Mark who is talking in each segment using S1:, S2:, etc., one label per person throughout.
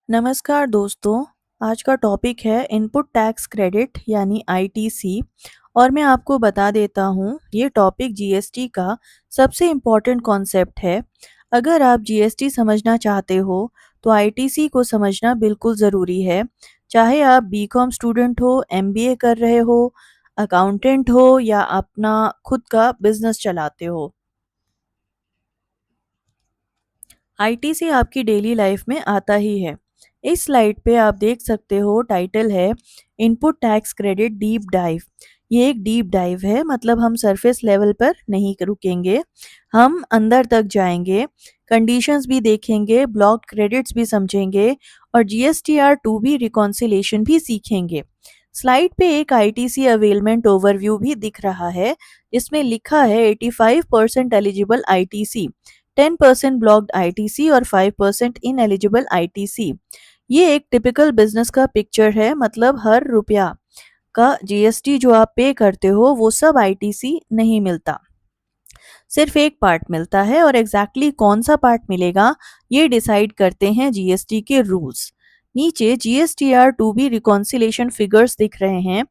S1: नमस्कार दोस्तों। आज का टॉपिक है इनपुट टैक्स क्रेडिट यानी आईटीसी। और मैं आपको बता देता हूँ ये टॉपिक जीएसटी का सबसे इम्पॉर्टेंट कॉन्सेप्ट है। अगर आप जीएसटी समझना चाहते हो तो आईटीसी को समझना बिल्कुल ज़रूरी है। चाहे आप बीकॉम स्टूडेंट हो, एमबीए कर रहे हो, अकाउंटेंट हो या अपना खुद का बिजनेस चलाते हो, आईटीसी आपकी डेली लाइफ में आता ही है। इस स्लाइड पे आप देख सकते हो, टाइटल है input tax credit deep dive. ये एक डीप डाइव है, मतलब हम सरफेस लेवल पर नहीं रुकेंगे, हम अंदर तक जाएंगे, कंडीशंस भी देखेंगे, ब्लॉक क्रेडिट्स भी समझेंगे और जीएसटीआर टू बी रिकॉन्सिलेशन भी सीखेंगे। स्लाइड पे एक आईटीसी अवेलमेंट ओवरव्यू भी दिख रहा है, जिसमें लिखा है 85% एलिजिबल आईटीसी, 10% ब्लॉक्ड आईटीसी और 5% इनएलिजिबल आईटीसी। ये एक टिपिकल बिजनेस का पिक्चर है, मतलब हर रुपया का जीएसटी जो आप पे करते हो वो सब आईटीसी नहीं मिलता, सिर्फ एक पार्ट मिलता है। और एग्जैक्टली कौन सा पार्ट मिलेगा ये डिसाइड करते हैं जीएसटी के रूल्स। नीचे GSTR two B reconciliation figures दिख रहे हैं।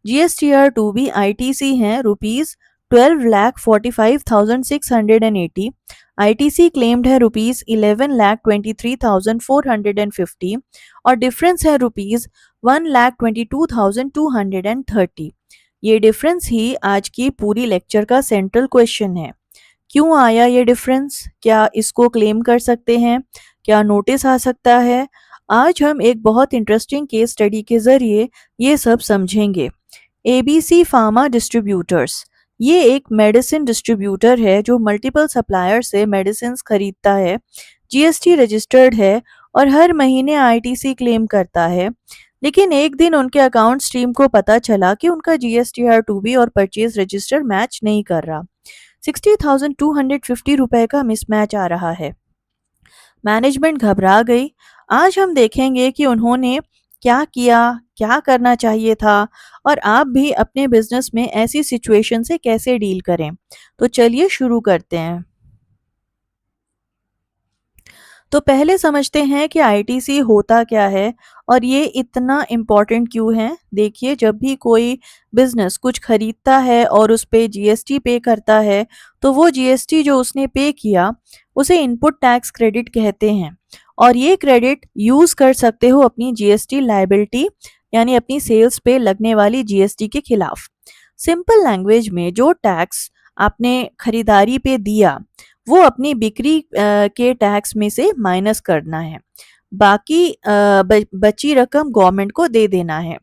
S1: जीएसटीआर टू बी आईटीसी हैं रुपीज 12,45,680, आईटीसी क्लेम्ड है रुपीज 11,23,450 और डिफरेंस है रुपीज 1,22,230। ये डिफरेंस ही आज की पूरी लेक्चर का सेंट्रल क्वेश्चन है। क्यों आया ये डिफरेंस? क्या इसको क्लेम कर सकते हैं? क्या नोटिस आ सकता है? आज हम एक बहुत इंटरेस्टिंग केस स्टडी के जरिए ये सब समझेंगे। एबीसी फार्मा डिस्ट्रीब्यूटर्स, ये एक मेडिसिन डिस्ट्रीब्यूटर है जो मल्टीपल सप्लायर से मेडिसिन खरीदता है, जीएसटी रजिस्टर्ड है और हर महीने आईटीसी क्लेम करता है। लेकिन एक दिन उनके अकाउंट स्ट्रीम को पता चला कि उनका जीएसटीआर टू बी और परचेज रजिस्टर मैच नहीं कर रहा। 60,250 रुपए का मिसमैच आ रहा है। मैनेजमेंट घबरा गई। आज हम देखेंगे कि उन्होंने क्या किया, क्या करना चाहिए था और आप भी अपने बिजनेस में ऐसी सिचुएशन से कैसे डील करें। तो चलिए शुरू करते हैं। तो पहले समझते हैं कि आईटीसी होता क्या है और ये इतना इम्पोर्टेंट क्यों है। देखिए, जब भी कोई बिजनेस कुछ खरीदता है और उस पे जीएसटी पे करता है, तो वो जीएसटी जो उसने पे किया उसे इनपुट टैक्स क्रेडिट कहते हैं। और ये क्रेडिट यूज कर सकते हो अपनी जीएसटी लायबिलिटी, यानी अपनी सेल्स पे लगने वाली जीएसटी के खिलाफ। सिंपल लैंग्वेज में, जो टैक्स आपने खरीदारी पे दिया वो अपनी बिक्री के टैक्स में से माइनस करना है, बाकी बची रकम गवर्नमेंट को दे देना है।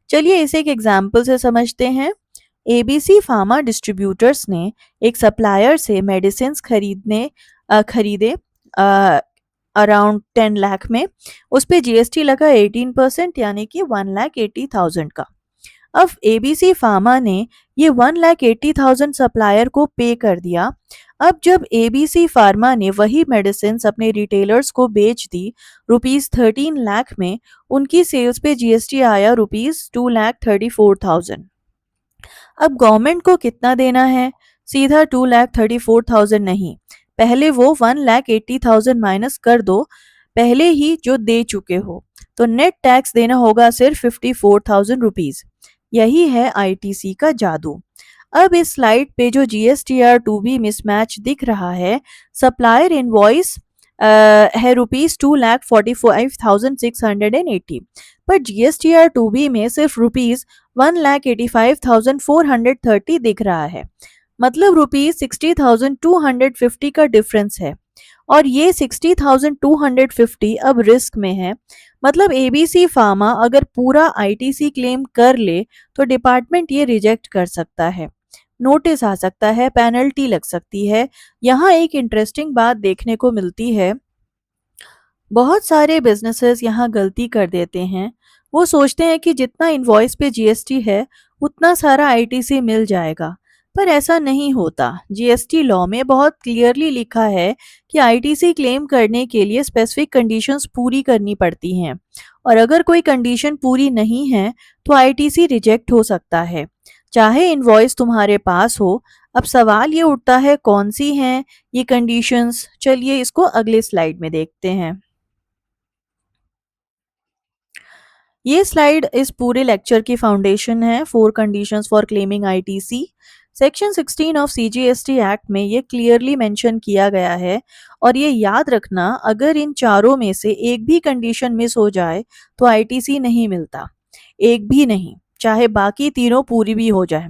S1: चलिए इसे एक एग्जाम्पल से समझते हैं। एबीसी फार्मा डिस्ट्रीब्यूटर्स ने एक सप्लायर से मेडिसिन खरीदे अराउंड 10 लाख में। उस पे जीएसटी लगा 18%, यानी कि 1,80,000 का। अब एबीसी फार्मा ने ये 1,80,000 सप्लायर को पे कर दिया। अब जब एबीसी फार्मा ने वही मेडिसिन अपने रिटेलर्स को बेच दी रुपीज 13 लाख में, उनकी सेल्स पे जीएसटी आया रुपीज 2,34,000। अब गवर्नमेंट को कितना देना है? सीधा 2,34,000 नहीं, पहले वो 1,80,000 माइनस कर दो, पहले ही जो दे चुके हो। तो नेट टैक्स देना होगा सिर्फ 54,000 रुपीज। यही है आईटीसी का जादू। अब इस स्लाइड पे जो जीएसटीआर टू बी मिसमैच दिख रहा है, सप्लायर इनवॉइस है रुपीज 2,45,680, पर जीएसटीआर टू बी में सिर्फ रुपीज 1,85,430 दिख रहा है, मतलब रुपीज 60,250 का डिफरेंस है। और ये 60,250 अब रिस्क में है। मतलब एबीसी फार्मा अगर पूरा आईटीसी क्लेम कर ले तो डिपार्टमेंट ये रिजेक्ट कर सकता है, नोटिस आ सकता है, पेनल्टी लग सकती है। यहाँ एक इंटरेस्टिंग बात देखने को मिलती है। बहुत सारे बिजनेसेस यहाँ गलती कर देते हैं। वो सोचते हैं कि जितना इनवॉइस पे जीएसटी है उतना सारा आईटीसी मिल जाएगा, पर ऐसा नहीं होता। जीएसटी लॉ में बहुत क्लियरली लिखा है कि आईटीसी क्लेम करने के लिए स्पेसिफिक कंडीशंस पूरी करनी पड़ती हैं, और अगर कोई कंडीशन पूरी नहीं है तो आईटीसी रिजेक्ट हो सकता है, चाहे इनवॉइस तुम्हारे पास हो। अब सवाल ये उठता है, कौन सी हैं ये कंडीशंस? चलिए इसको अगले स्लाइड में देखते हैं। ये स्लाइड इस पूरे लेक्चर की फाउंडेशन है। 4 conditions for claiming ITC. Section 16 of CGST act में ये क्लियरली मेंशन किया गया है। और ये याद रखना, अगर इन चारों में से एक भी कंडीशन मिस हो जाए तो आईटीसी नहीं मिलता। एक भी नहीं, चाहे बाकी तीनों पूरी भी हो जाए।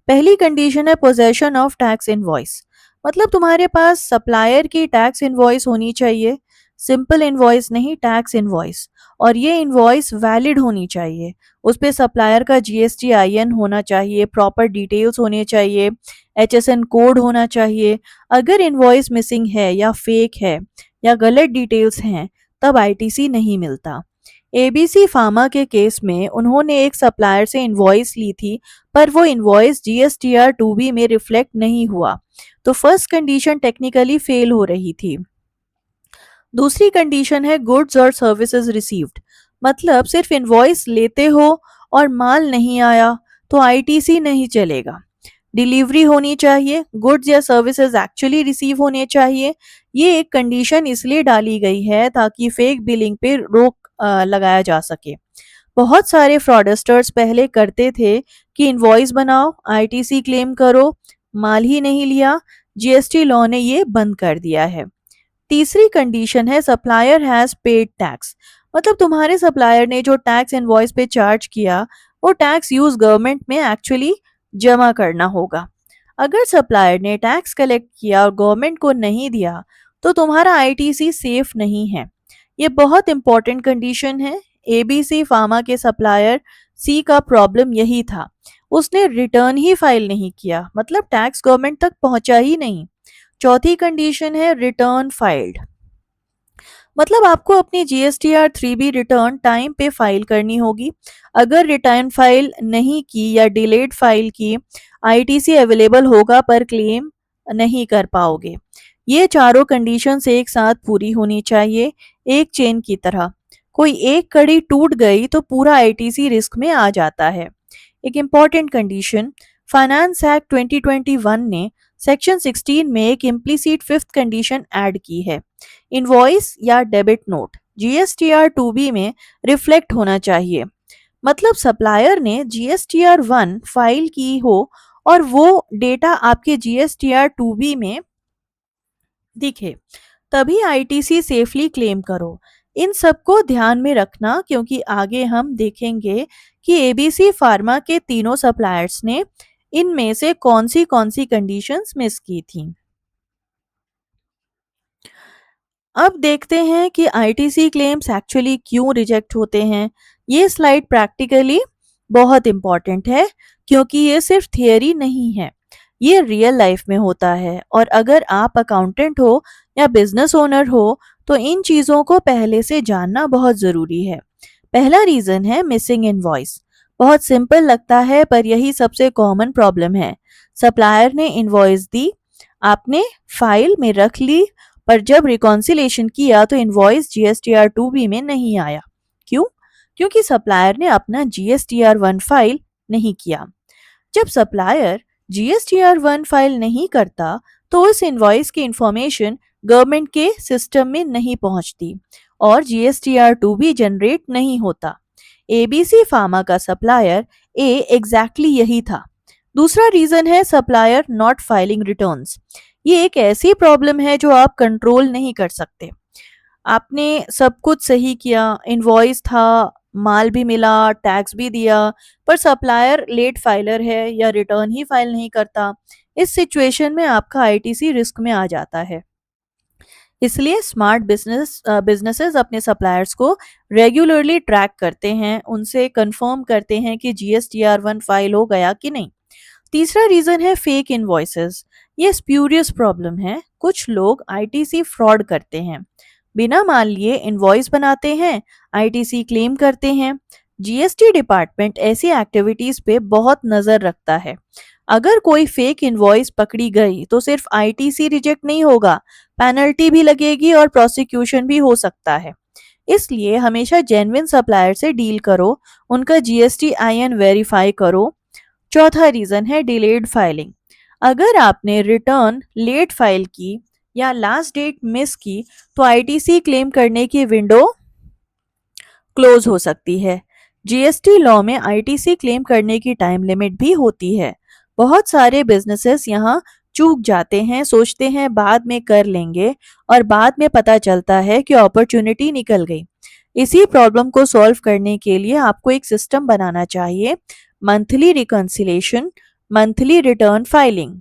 S1: पहली कंडीशन है पोजेशन ऑफ टैक्स इनवॉइस। मतलब तुम्हारे पास सप्लायर की टैक्स इनवॉइस होनी चाहिए। सिंपल इनवॉइस नहीं, टैक्स इनवॉइस। और ये इनवॉइस वैलिड होनी चाहिए। उस पे सप्लायर का जीएसटी आईएन होना चाहिए, प्रॉपर डिटेल्स होने चाहिए, एचएसएन कोड होना चाहिए। अगर इनवॉइस मिसिंग है या फेक है या गलत डिटेल्स हैं, तब आईटीसी नहीं मिलता। एबीसी फार्मा के केस में उन्होंने एक सप्लायर से इनवॉइस ली थी, पर वो इनवॉइस जीएसटीआर 2B में रिफ्लेक्ट नहीं हुआ, तो फर्स्ट कंडीशन टेक्निकली फेल हो रही थी। दूसरी कंडीशन है गुड्स और सर्विसेज रिसीव्ड। मतलब सिर्फ इनवॉइस लेते हो और माल नहीं आया तो आईटीसी नहीं चलेगा। डिलीवरी होनी चाहिए, गुड्स या सर्विसेज एक्चुअली रिसीव होने चाहिए। ये एक कंडीशन इसलिए डाली गई है ताकि फेक बिलिंग पे रोक लगाया जा सके। बहुत सारे फ्रॉडस्टर्स पहले करते थे कि इनवॉइस बनाओ, आईटीसी क्लेम करो, माल ही नहीं लिया। जीएसटी लॉ ने ये बंद कर दिया है। तीसरी कंडीशन है सप्लायर हैज पेड टैक्स। मतलब तुम्हारे सप्लायर ने जो टैक्स इनवॉइस पे चार्ज किया, वो टैक्स यूज गवर्नमेंट में एक्चुअली जमा करना होगा। अगर सप्लायर ने टैक्स कलेक्ट किया और गवर्नमेंट को नहीं दिया, तो तुम्हारा आईटीसी सेफ नहीं है। ये बहुत इंपॉर्टेंट कंडीशन है। एबीसी फार्मा के सप्लायर सी का प्रॉब्लम यही था। उसने रिटर्न ही फाइल नहीं किया, मतलब टैक्स गवर्नमेंट तक पहुंचा ही नहीं। चौथी कंडीशन है रिटर्न फाइल्ड। मतलब आपको अपनी जीएसटीआर 3B रिटर्न टाइम पे फाइल करनी होगी। अगर रिटर्न फाइल नहीं की या डिलेड फाइल की, आईटीसी अवेलेबल होगा पर क्लेम नहीं कर पाओगे। ये चारों कंडीशंस एक साथ पूरी होनी चाहिए, एक चेन की तरह। कोई एक कड़ी टूट गई तो पूरा आईटीसी रिस्क में आ जाता है। एक इम्पॉर्टेंट कंडीशन, फाइनेंस एक्ट 2021 ने सेक्शन 16 में एक इम्प्लीसिट फिफ्थ कंडीशन ऐड की है। इनवॉइस या डेबिट नोट जीएसटीआर 2B में रिफ्लेक्ट होना चाहिए। मतलब सप्लायर ने जीएसटीआर 1 फाइल की हो और वो डेटा आपके जीएसटीआर 2B में दिखे, तभी आईटीसी सेफली क्लेम करो। इन सबको ध्यान में रखना, क्योंकि आगे हम देखेंगे कि एबीसी फार्मा के तीनों सप्लायर्स ने इनमें से कौन सी कंडीशंस मिस की थी। अब देखते हैं कि आईटीसी क्लेम्स एक्चुअली क्यों रिजेक्ट होते हैं। ये स्लाइड प्रैक्टिकली बहुत इंपॉर्टेंट है, क्योंकि ये सिर्फ थियरी नहीं है, ये रियल लाइफ में होता है। और अगर आप अकाउंटेंट हो या बिजनेस ओनर हो, तो इन चीज़ों को पहले से जानना बहुत ज़रूरी है। पहला रीज़न है मिसिंग इनवॉइस। बहुत सिंपल लगता है, पर यही सबसे कॉमन प्रॉब्लम है। सप्लायर ने इनवॉइस दी, आपने फाइल में रख ली, पर जब रिकॉन्सिलेशन किया तो इनवॉइस जीएसटीआर 2B में नहीं आया। क्यों? क्योंकि सप्लायर ने अपना जीएसटीआर 1 फाइल नहीं किया। जब सप्लायर जीएसटीआर 1 फाइल नहीं करता, तो उस इनवॉइस की इंफॉर्मेशन गवर्नमेंट के सिस्टम में नहीं पहुंचती और जीएसटीआर 2B जनरेट नहीं होता। एबीसी फार्मा का सप्लायर ए एग्जैक्टली यही था। दूसरा रीजन है सप्लायर नॉट फाइलिंग रिटर्न्स। ये एक ऐसी प्रॉब्लम है जो आप कंट्रोल नहीं कर सकते। आपने सब कुछ सही किया, इनवॉइस था, माल भी मिला, टैक्स भी दिया, पर सप्लायर लेट फाइलर है या रिटर्न ही फाइल नहीं करता। इस सिचुएशन में आपका आईटीसी रिस्क में आ जाता है। इसलिए स्मार्ट बिजनेसेस अपने सप्लायर्स को रेगुलरली ट्रैक करते हैं, उनसे कंफर्म करते हैं कि जीएसटीआर 1 फाइल हो गया कि नहीं। तीसरा रीजन है फेक इनवॉइसेस। ये स्प्यूरियस प्रॉब्लम है। कुछ लोग आईटीसी फ्रॉड करते हैं, बिना मान लिए इनवॉइस बनाते हैं, आईटीसी क्लेम करते हैं। जीएसटी डिपार्टमेंट ऐसी एक्टिविटीज पे बहुत नजर रखता है। अगर कोई फेक इनवॉइस पकड़ी गई तो सिर्फ आईटीसी रिजेक्ट नहीं होगा, पेनल्टी भी लगेगी और प्रोसिक्यूशन भी हो सकता है। इसलिए हमेशा जेन्युइन सप्लायर से डील करो, उनका जीएसटी आईएन वेरीफाई करो। चौथा रीजन है डिलेड फाइलिंग। अगर आपने रिटर्न लेट फाइल की या लास्ट डेट मिस की, तो आईटीसी क्लेम करने की विंडो क्लोज हो सकती है। जीएसटी लॉ में आईटीसी क्लेम करने की टाइम लिमिट भी होती है। बहुत सारे बिजनेसेस यहाँ चूक जाते हैं, सोचते हैं बाद में कर लेंगे और बाद में पता चलता है कि अपॉर्चुनिटी निकल गई। इसी प्रॉब्लम को सॉल्व करने के लिए आपको एक सिस्टम बनाना चाहिए, monthly reconciliation, monthly return filing.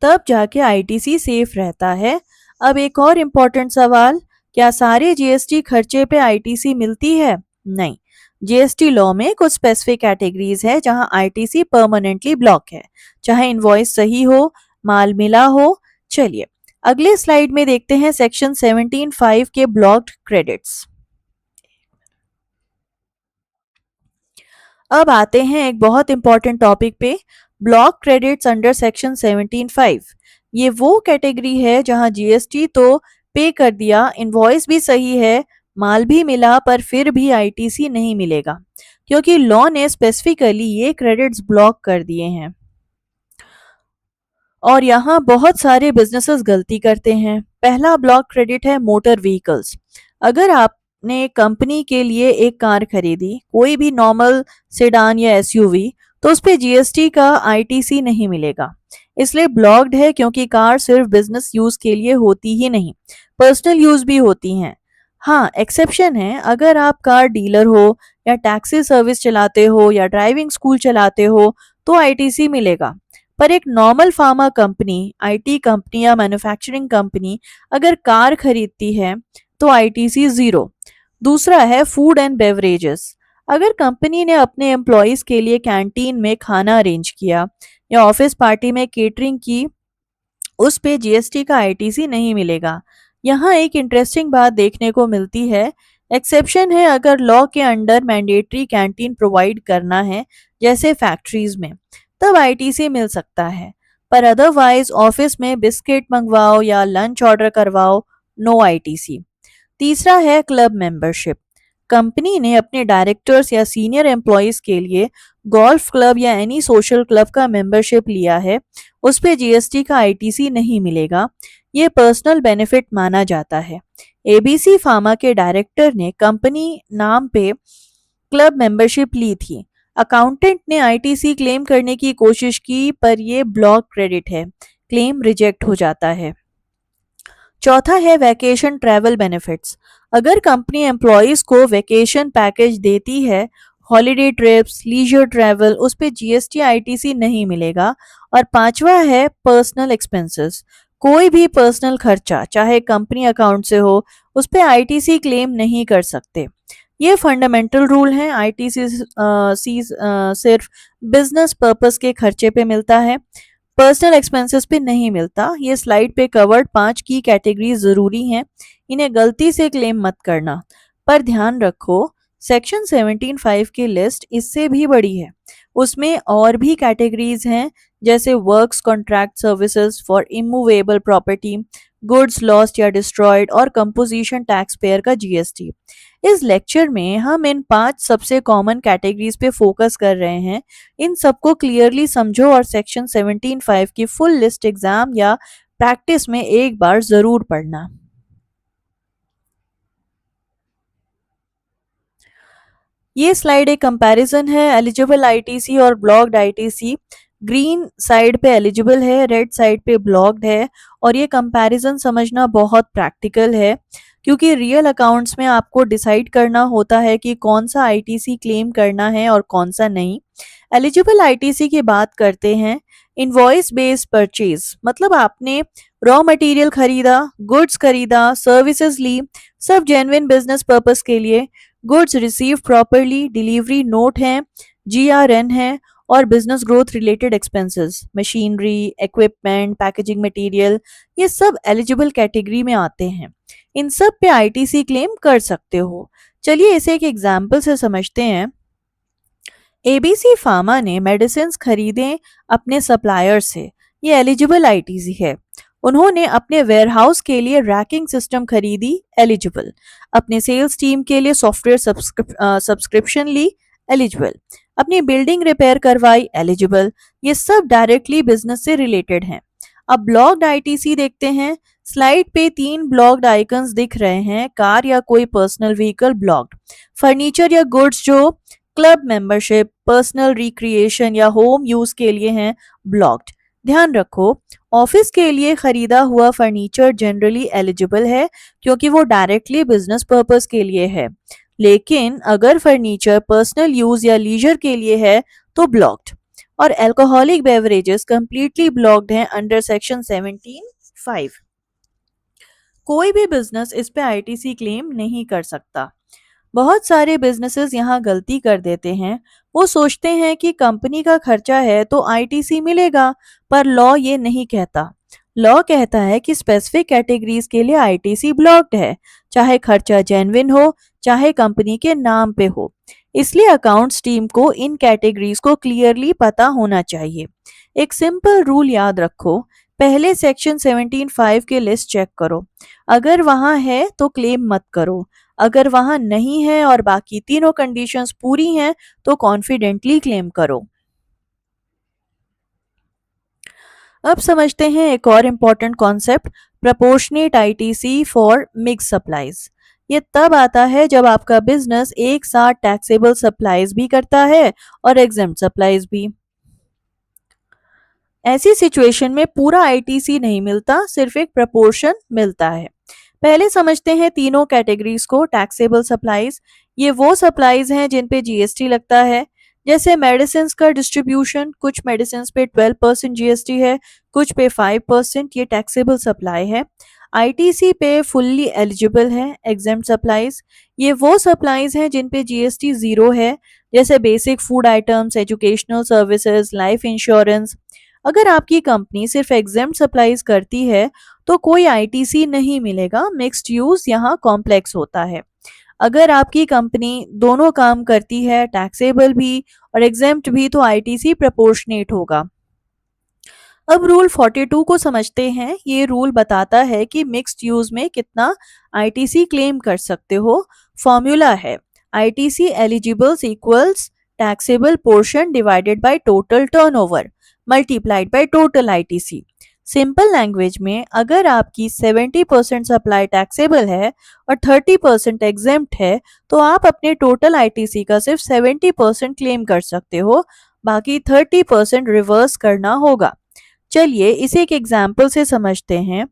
S1: तब जाके आईटीसी सेफ रहता है। अब एक और इम्पोर्टेंट सवाल, क्या सारे जीएसटी खर्चे पे आईटीसी मिलती है? नहीं। जीएसटी लॉ में कुछ स्पेसिफिक कैटेगरीज है जहां आईटीसी परमानेंटली ब्लॉक है, चाहे इनवॉइस सही हो, माल मिला हो। चलिए अगले स्लाइड में देखते हैं सेक्शन 17(5) के ब्लॉक्ड क्रेडिट्स। अब आते हैं एक बहुत इंपॉर्टेंट टॉपिक पे, ब्लॉक क्रेडिट्स अंडर सेक्शन 17(5). ये वो कैटेगरी है जहां जीएसटी तो पे कर दिया, इनवॉइस भी सही है, माल भी मिला, पर फिर भी आईटीसी नहीं मिलेगा क्योंकि लॉ ने स्पेसिफिकली ये क्रेडिट्स ब्लॉक कर दिए हैं। और यहाँ बहुत सारे बिजनेसेस गलती करते हैं। पहला ब्लॉक क्रेडिट है मोटर व्हीकल्स। अगर आपने कंपनी के लिए एक कार खरीदी, कोई भी नॉर्मल सेडान या एसयूवी, तो उस पे जीएसटी का आईटीसी नहीं मिलेगा, इसलिए ब्लॉक्ड है क्योंकि कार सिर्फ बिजनेस यूज के लिए होती ही नहीं, पर्सनल यूज भी होती हैं। हाँ, एक्सेप्शन है, अगर आप कार डीलर हो या टैक्सी सर्विस चलाते हो या ड्राइविंग स्कूल चलाते हो तो आईटीसी मिलेगा। पर एक normal pharma company, IT company या मैन्युफैक्चरिंग कंपनी अगर कार खरीदती है तो आईटीसी जीरो। दूसरा है फूड एंड बेवरेजेस। अगर कंपनी ने अपने एम्प्लॉयज के लिए कैंटीन में खाना अरेंज किया या ऑफिस पार्टी में केटरिंग की, उस पे जीएसटी का आईटीसी नहीं मिलेगा। यहाँ एक इंटरेस्टिंग बात देखने को मिलती है, एक्सेप्शन है अगर लॉ के अंडर मैंडेटरी कैंटीन प्रोवाइड करना है जैसे फैक्ट्रीज में, तब आईटीसी मिल सकता है, पर अदरवाइज ऑफिस में बिस्किट मंगवाओ या लंच ऑर्डर करवाओ, नो आईटीसी। तीसरा है क्लब मेंबरशिप। कंपनी ने अपने डायरेक्टर्स या सीनियर एम्प्लॉयज के लिए गोल्फ क्लब या एनी सोशल क्लब का मेंबरशिप लिया है, उस पे जीएसटी का आईटीसी नहीं मिलेगा, ये पर्सनल बेनिफिट माना जाता है। एबीसी फार्मा के डायरेक्टर ने कंपनी नाम पे क्लब मेंबरशिप ली थी, अकाउंटेंट ने आईटीसी क्लेम करने की कोशिश की पर यह ब्लॉक क्रेडिट है, क्लेम रिजेक्ट हो जाता है। चौथा है वैकेशन ट्रैवल बेनिफिट्स। अगर कंपनी एम्प्लॉयज को वैकेशन पैकेज देती है, हॉलिडे ट्रिप्स, लीजर ट्रैवल, उस पे जीएसटी आईटीसी नहीं मिलेगा। और पांचवा है पर्सनल एक्सपेंसेस। कोई भी पर्सनल खर्चा चाहे कंपनी अकाउंट से हो, उस पे आईटीसी क्लेम नहीं कर सकते। ये फंडामेंटल रूल है, आईटीसी सिर्फ बिजनेस पर्पस के खर्चे पे मिलता है, पर्सनल एक्सपेंसेस पे नहीं मिलता। ये स्लाइड पे कवर्ड 5 की कैटेगरी जरूरी हैं, इन्हें गलती से क्लेम मत करना। पर ध्यान रखो, सेक्शन 17(5) की लिस्ट इससे भी बड़ी है, उसमें और भी कैटेगरीज हैं जैसे works contract services for immovable property, goods lost या डिस्ट्रॉयड और कंपोजिशन टैक्स पेयर का जीएसटी। इस लेक्चर में हम इन 5 सबसे कॉमन कैटेगरीज पे फोकस कर रहे हैं। इन सबको क्लियरली समझो और सेक्शन 17(5) की फुल लिस्ट एग्जाम या प्रैक्टिस में एक बार जरूर पढ़ना। ये स्लाइड एक कंपैरिजन है एलिजिबल आईटीसी और ब्लॉक्ड आईटीसी। ग्रीन साइड पे एलिजिबल है, रेड साइड पे ब्लॉक्ड है। और ये कंपैरिजन समझना बहुत प्रैक्टिकल है क्योंकि रियल अकाउंट्स में आपको डिसाइड करना होता है कि कौन सा आईटीसी क्लेम करना है और कौन सा नहीं। एलिजिबल आईटीसी की बात करते हैं। इनवॉइस बेस्ड परचेज मतलब आपने रॉ मटेरियल खरीदा, गुड्स खरीदा, सर्विसेज ली, सब जेन्युइन बिजनेस पर्पस के लिए, goods receive properly, delivery note है, जीआरएन है, और business growth related expenses, machinery, equipment, packaging material, ये सब एलिजिबल कैटेगरी में आते हैं। इन सब पे आईटीसी क्लेम कर सकते हो। चलिए इसे एक एग्जाम्पल से समझते हैं। एबीसी फार्मा ने मेडिसिन खरीदे अपने सप्लायर से, ये एलिजिबल आईटीसी है। उन्होंने अपने वेयरहाउस के लिए रैकिंग सिस्टम खरीदी, एलिजिबल। अपने सेल्स टीम के लिए सॉफ्टवेयर सब्सक्रिप्शन ली, एलिजिबल। अपनी बिल्डिंग रिपेयर करवाई, एलिजिबल। ये सब डायरेक्टली बिजनेस से रिलेटेड हैं। अब ब्लॉक्ड आईटीसी देखते हैं। स्लाइड पे 3 ब्लॉक्ड आइकन्स दिख रहे हैं, कार या कोई पर्सनल व्हीकल ब्लॉक्ड, फर्नीचर या गुड्स जो क्लब मेंबरशिप, पर्सनल रिक्रिएशन या होम यूज के लिए हैं ब्लॉक्ड। ध्यान रखो, ऑफिस के लिए खरीदा हुआ फर्नीचर जनरली एलिजिबल है क्योंकि वो डायरेक्टली बिजनेस पर्पस के लिए है, लेकिन अगर फर्नीचर पर्सनल यूज या लीजर के लिए है तो ब्लॉक्ड। और अल्कोहलिक बेवरेजेस कंप्लीटली ब्लॉक्ड हैं अंडर सेक्शन 17(5). कोई भी बिजनेस इस पे आईटीसी क्लेम नहीं कर सकता। बहुत सारे बिजनेसेस यहाँ गलती कर देते हैं। वो सोचते हैं कि कंपनी का खर्चा है तो आईटीसी मिलेगा, पर लॉ ये नहीं कहता। लॉ कहता है कि स्पेसिफिक कैटेगरीज के लिए आईटीसी ब्लॉक्ड है, चाहे खर्चा जेन्युइन हो, चाहे कंपनी के नाम पे हो। इसलिए अकाउंट्स टीम को इन कैटेगरीज को क्लियरली पता होना चाहिए। एक सिंपल रूल याद रखो, पहले सेक्शन 17(5) के लिस्ट चेक करो। अगर वहां है तो क्लेम मत करो, अगर वहां नहीं है और बाकी तीनों कंडीशंस पूरी हैं तो कॉन्फिडेंटली क्लेम करो। अब समझते हैं एक और important concept, proportionate ITC for mix supplies. ये तब आता है जब आपका बिजनेस एक साथ टैक्सेबल सप्लाईज भी करता है और एग्जेम्प्ट सप्लाईज भी। ऐसी सिचुएशन में पूरा आईटीसी नहीं मिलता, सिर्फ एक प्रपोर्शन मिलता है। पहले समझते हैं तीनों कैटेगरीज को। टैक्सेबल सप्लाईज, ये वो सप्लाईज हैं जिन पे जीएसटी लगता है, जैसे मेडिसिन का डिस्ट्रीब्यूशन। कुछ मेडिसिन पे 12% जीएसटी है, कुछ पे 5%, ये टैक्सेबल सप्लाई है। आईटीसी पे फुल्ली एलिजिबल है। एग्जेम्प्ट सप्लाईज, ये वो सप्लाईज हैं जिन पे जीएसटी जीरो है, जैसे basic food items, educational services, life insurance. अगर आपकी कंपनी सिर्फ एग्जेम्प्ट सप्लाईज करती है तो कोई आईटीसी नहीं मिलेगा। मिक्स्ड यूज यहाँ कॉम्प्लेक्स होता है। अगर आपकी कंपनी दोनों काम करती है, टैक्सेबल भी और एग्जेम्प्ट भी, तो आईटीसी प्रोपोर्शनेट होगा। अब रूल 42 को समझते हैं। ये रूल बताता है कि मिक्स्ड यूज में कितना आईटीसी क्लेम कर सकते हो। फॉर्मूला है ITC eligibles equals taxable portion divided by total turnover multiplied by total ITC. Simple language में, अगर आपकी 70% सप्लाई टैक्सेबल है और 30% एग्जेम्प्ट है तो आप अपने टोटल आईटीसी का सिर्फ 70% क्लेम कर सकते हो, बाकी 30% रिवर्स करना होगा। चलिए इसे एक एग्जाम्पल से समझते हैं।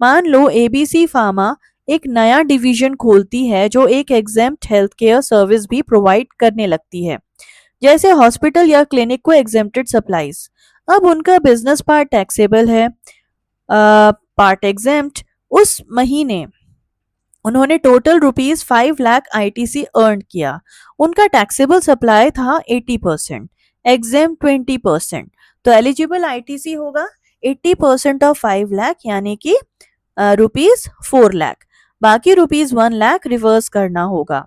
S1: मान लो एबीसी फार्मा एक नया डिवीजन खोलती है जो एक एग्जेम्प्ट हेल्थ केयर सर्विस भी प्रोवाइड करने लगती है, जैसे हॉस्पिटल या क्लिनिक को एग्जेम्प्टेड सप्लाईज। अब उनका बिजनेस पार्ट टैक्सेबल है, पार्ट एग्जेम्प्ट। उस महीने उन्होंने टोटल ₹5 लाख आईटीसी अर्न किया। उनका टैक्सेबल सप्लाई था 80%, एग्जेम्प्ट 20%, तो एलिजिबल आईटीसी होगा 80% ऑफ 5 लाख, यानी कि ₹4 लाख। बाकी ₹1 लाख रिवर्स करना होगा।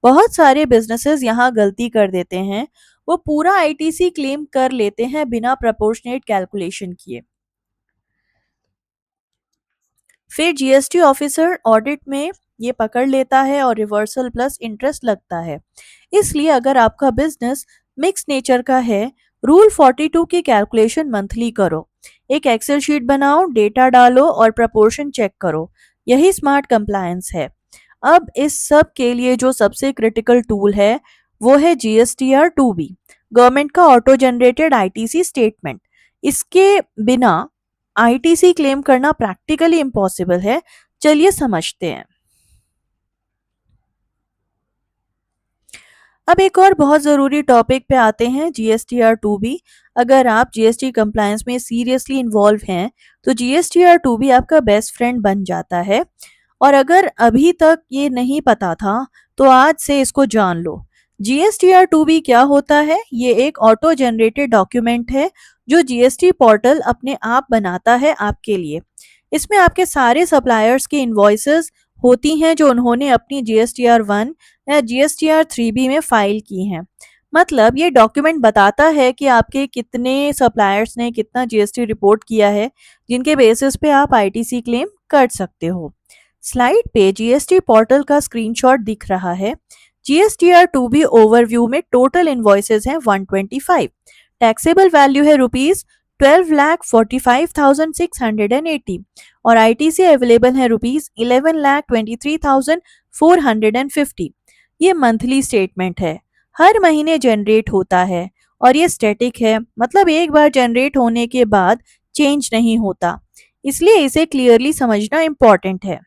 S1: बहुत सारे बिजनेसेस यहाँ गलती कर देते हैं, वो पूरा आईटीसी क्लेम कर लेते हैं बिना प्रोपोर्शनेट कैलकुलेशन किए। फिर जीएसटी ऑफिसर ऑडिट में ये पकड़ लेता है और रिवर्सल प्लस इंटरेस्ट लगता है। इसलिए अगर आपका बिजनेस मिक्स नेचर का है, रूल 42 की कैलकुलेशन मंथली करो। एक एक्सेल शीट बनाओ, डेटा डालो और प्रपोर्शन चेक करो। यही स्मार्ट कंप्लायंस है। अब इस सब के लिए जो सबसे क्रिटिकल टूल है वो है GSTR-2B, गवर्नमेंट का ऑटो जनरेटेड आईटीसी स्टेटमेंट। इसके बिना आईटीसी क्लेम करना प्रैक्टिकली इम्पॉसिबल है। चलिए समझते हैं। अब एक और बहुत ज़रूरी टॉपिक पे आते हैं, GSTR-2B। अगर आप जीएसटी कंप्लायंस में सीरियसली इन्वॉल्व हैं तो GSTR-2B आपका बेस्ट फ्रेंड बन जाता है। और अगर अभी तक ये नहीं पता था तो आज से इसको जान लो। GSTR-2B क्या होता है? ये एक ऑटो जनरेटेड डॉक्यूमेंट है जो जीएसटी पोर्टल अपने आप बनाता है आपके लिए। इसमें आपके सारे सप्लायर्स की इन्वॉइसेस होती हैं जो उन्होंने अपनी GSTR-1 या GSTR-3B में फाइल की हैं। मतलब ये डॉक्यूमेंट बताता है कि आपके कितने सप्लायर्स ने कितना जीएसटी रिपोर्ट किया है, जिनके बेसिस पे आप आईटीसी क्लेम कर सकते हो। स्लाइड पे जीएसटी पोर्टल का स्क्रीनशॉट दिख रहा है। GSTR-2B ओवरव्यू में टोटल इन्वॉइसेस हैं 125। टैक्सेबल वैल्यू है 12,45,680 और आईटीसी अवेलेबल है ₹11,23,450। ये मंथली स्टेटमेंट है, हर महीने जनरेट होता है और ये स्टैटिक है, मतलब एक बार जनरेट होने के बाद चेंज नहीं होता, इसलिए इसे क्लियरली समझना इम्पॉर्टेंट है।